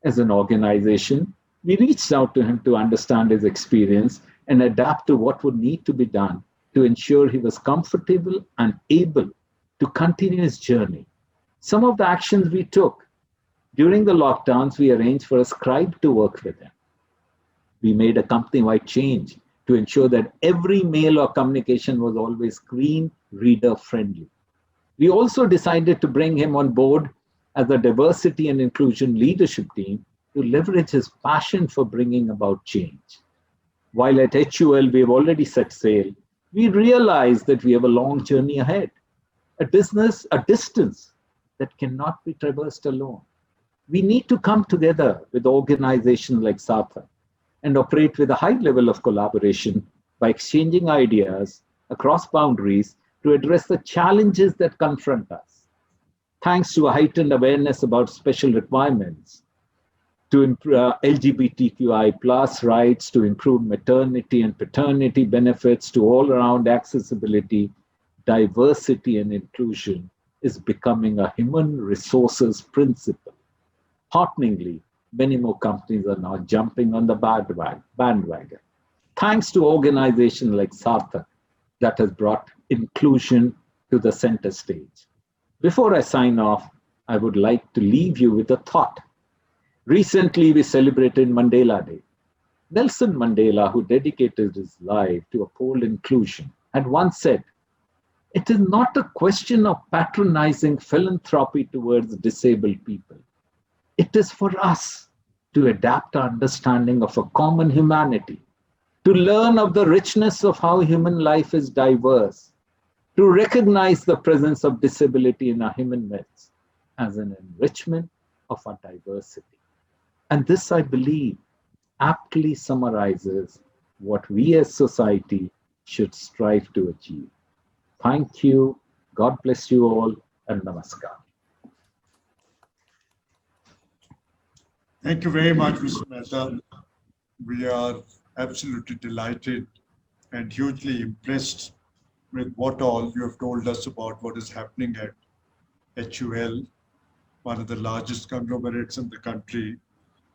As an organization, we reached out to him to understand his experience and adapt to what would need to be done to ensure he was comfortable and able to continue his journey. Some of the actions we took: during the lockdowns, we arranged for a scribe to work with him. We made a company-wide change to ensure that every mail or communication was always screen reader friendly. We also decided to bring him on board as a diversity and inclusion leadership team to leverage his passion for bringing about change. While at HUL we have already set sail, we realize that we have a long journey ahead, a distance that cannot be traversed alone. We need to come together with organizations like Sarthak and operate with a high level of collaboration by exchanging ideas across boundaries to address the challenges that confront us. Thanks to a heightened awareness about special requirements, to improve LGBTQI+ rights, to improve maternity and paternity benefits, to all-around accessibility, diversity and inclusion is becoming a human resources principle. Hearteningly, many more companies are now jumping on the bandwagon. Thanks to organizations like Sarthak that has brought inclusion to the center stage. Before I sign off, I would like to leave you with a thought. Recently, we celebrated Mandela Day. Nelson Mandela, who dedicated his life to uphold inclusion, had once said, "It is not a question of patronizing philanthropy towards disabled people. It is for us to adapt our understanding of a common humanity, to learn of the richness of how human life is diverse, to recognize the presence of disability in our human midst as an enrichment of our diversity." And this, I believe, aptly summarizes what we as society should strive to achieve. Thank you. God bless you all, and namaskar. Thank you very much, Mr. Mehta. We are absolutely delighted and hugely impressed with what all you have told us about what is happening at HUL, one of the largest conglomerates in the country,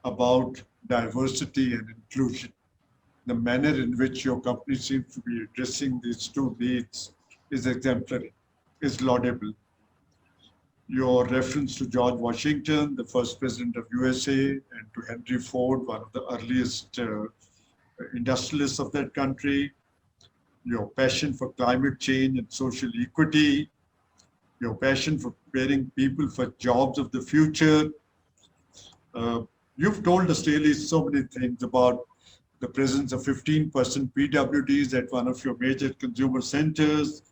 about diversity and inclusion. The manner in which your company seems to be addressing these two needs is exemplary, is laudable. Your reference to George Washington, the first president of USA, and to Henry Ford, one of the earliest industrialists of that country, your passion for climate change and social equity, your passion for preparing people for jobs of the future. You've told us really so many things about the presence of 15% PWDs at one of your major consumer centers,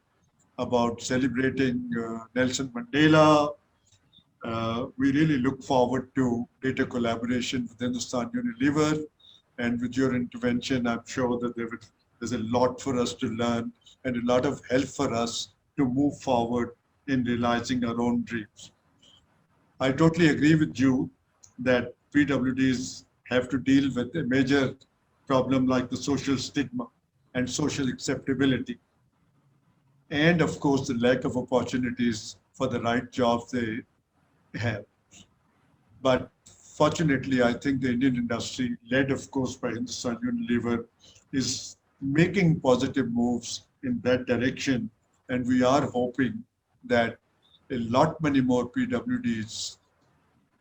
about celebrating Nelson Mandela. We really look forward to greater collaboration with Hindustan Unilever, and with your intervention, I'm sure that there's a lot for us to learn and a lot of help for us to move forward in realizing our own dreams. I totally agree with you that PWDs have to deal with a major problem like the social stigma and social acceptability. And of course, the lack of opportunities for the right jobs they have. But fortunately, I think the Indian industry, led of course by Hindustan Unilever, is making positive moves in that direction. And we are hoping that a lot many more PWDs,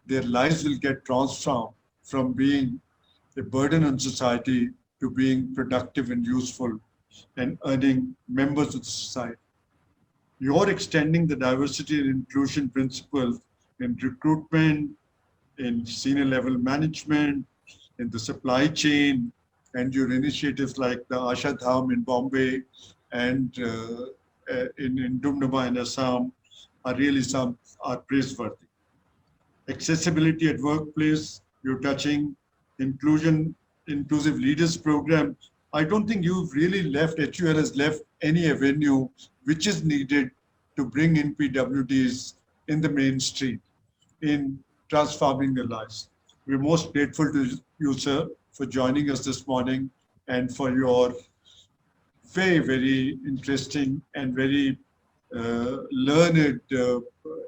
their lives will get transformed from being a burden on society to being productive and useful and earning members of the society. You're extending the diversity and inclusion principles in recruitment, in senior level management, in the supply chain, and your initiatives like the Asha Dham in Bombay and in Dumduma in Assam are really are praiseworthy. Accessibility at workplace, you're touching inclusive leaders program. I don't think you've really left, HUL has left any avenue which is needed to bring in PWDs in the mainstream in transforming their lives. We're most grateful to you, sir, for joining us this morning and for your very, very interesting and very learned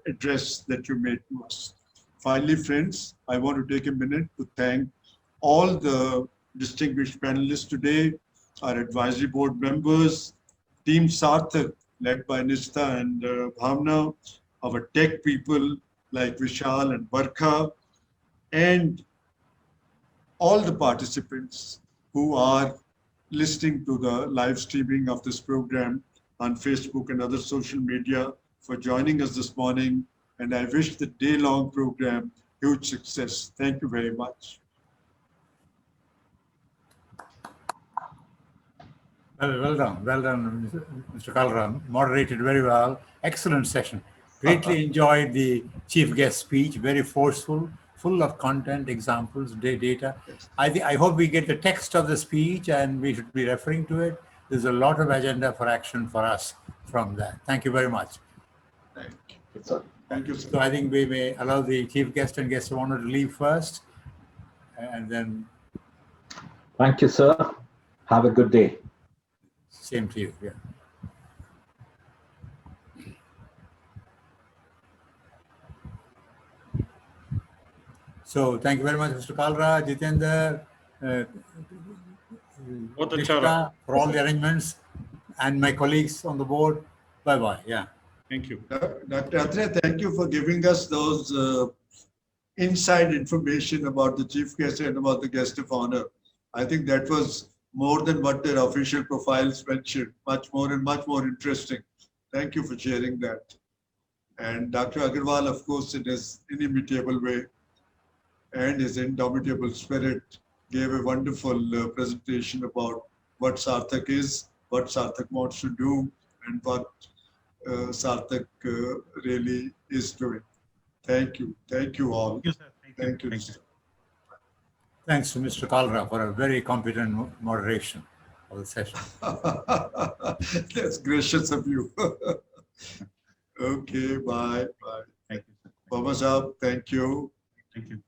address that you made to us. Finally, friends, I want to take a minute to thank all the distinguished panelists today, our advisory board members, Team Sarthak, led by Nishta and Bhavna, our tech people like Vishal and Barkha, and all the participants who are listening to the live streaming of this program on Facebook and other social media for joining us this morning. And I wish the day-long program huge success. Thank you very much. Well done, Mr. Kalra. Moderated very well. Excellent session. Greatly enjoyed the chief guest speech. Very forceful, full of content, examples, data. I hope we get the text of the speech and we should be referring to it. There's a lot of agenda for action for us from that. Thank you very much. Thank you. Thank you, sir. So I think we may allow the chief guest and guest of honor to leave first, and then. Thank you, sir. Have a good day. Same to you. Yeah. So thank you very much, Mr. Kalra, Jitendra, Krishna, for all the arrangements, and my colleagues on the board. Bye-bye. Yeah. Thank you. Dr. Atre, thank you for giving us those inside information about the chief guest and about the guest of honor. I think that was more than what their official profiles mentioned, much more and much more interesting. Thank you for sharing that. And Dr. Agarwal, of course, in his inimitable way and his indomitable spirit, gave a wonderful presentation about what Sarthak is, what Sarthak wants to do, and what Sarthak really is doing. Thank you. Thank you all. Thank you, sir. Thank you. Thank you. Thanks to Mr. Kalra for a very competent moderation of the session. That's gracious of you. Okay, bye. Bye. Thank you, sir. Baba Saab, thank you. Thank you.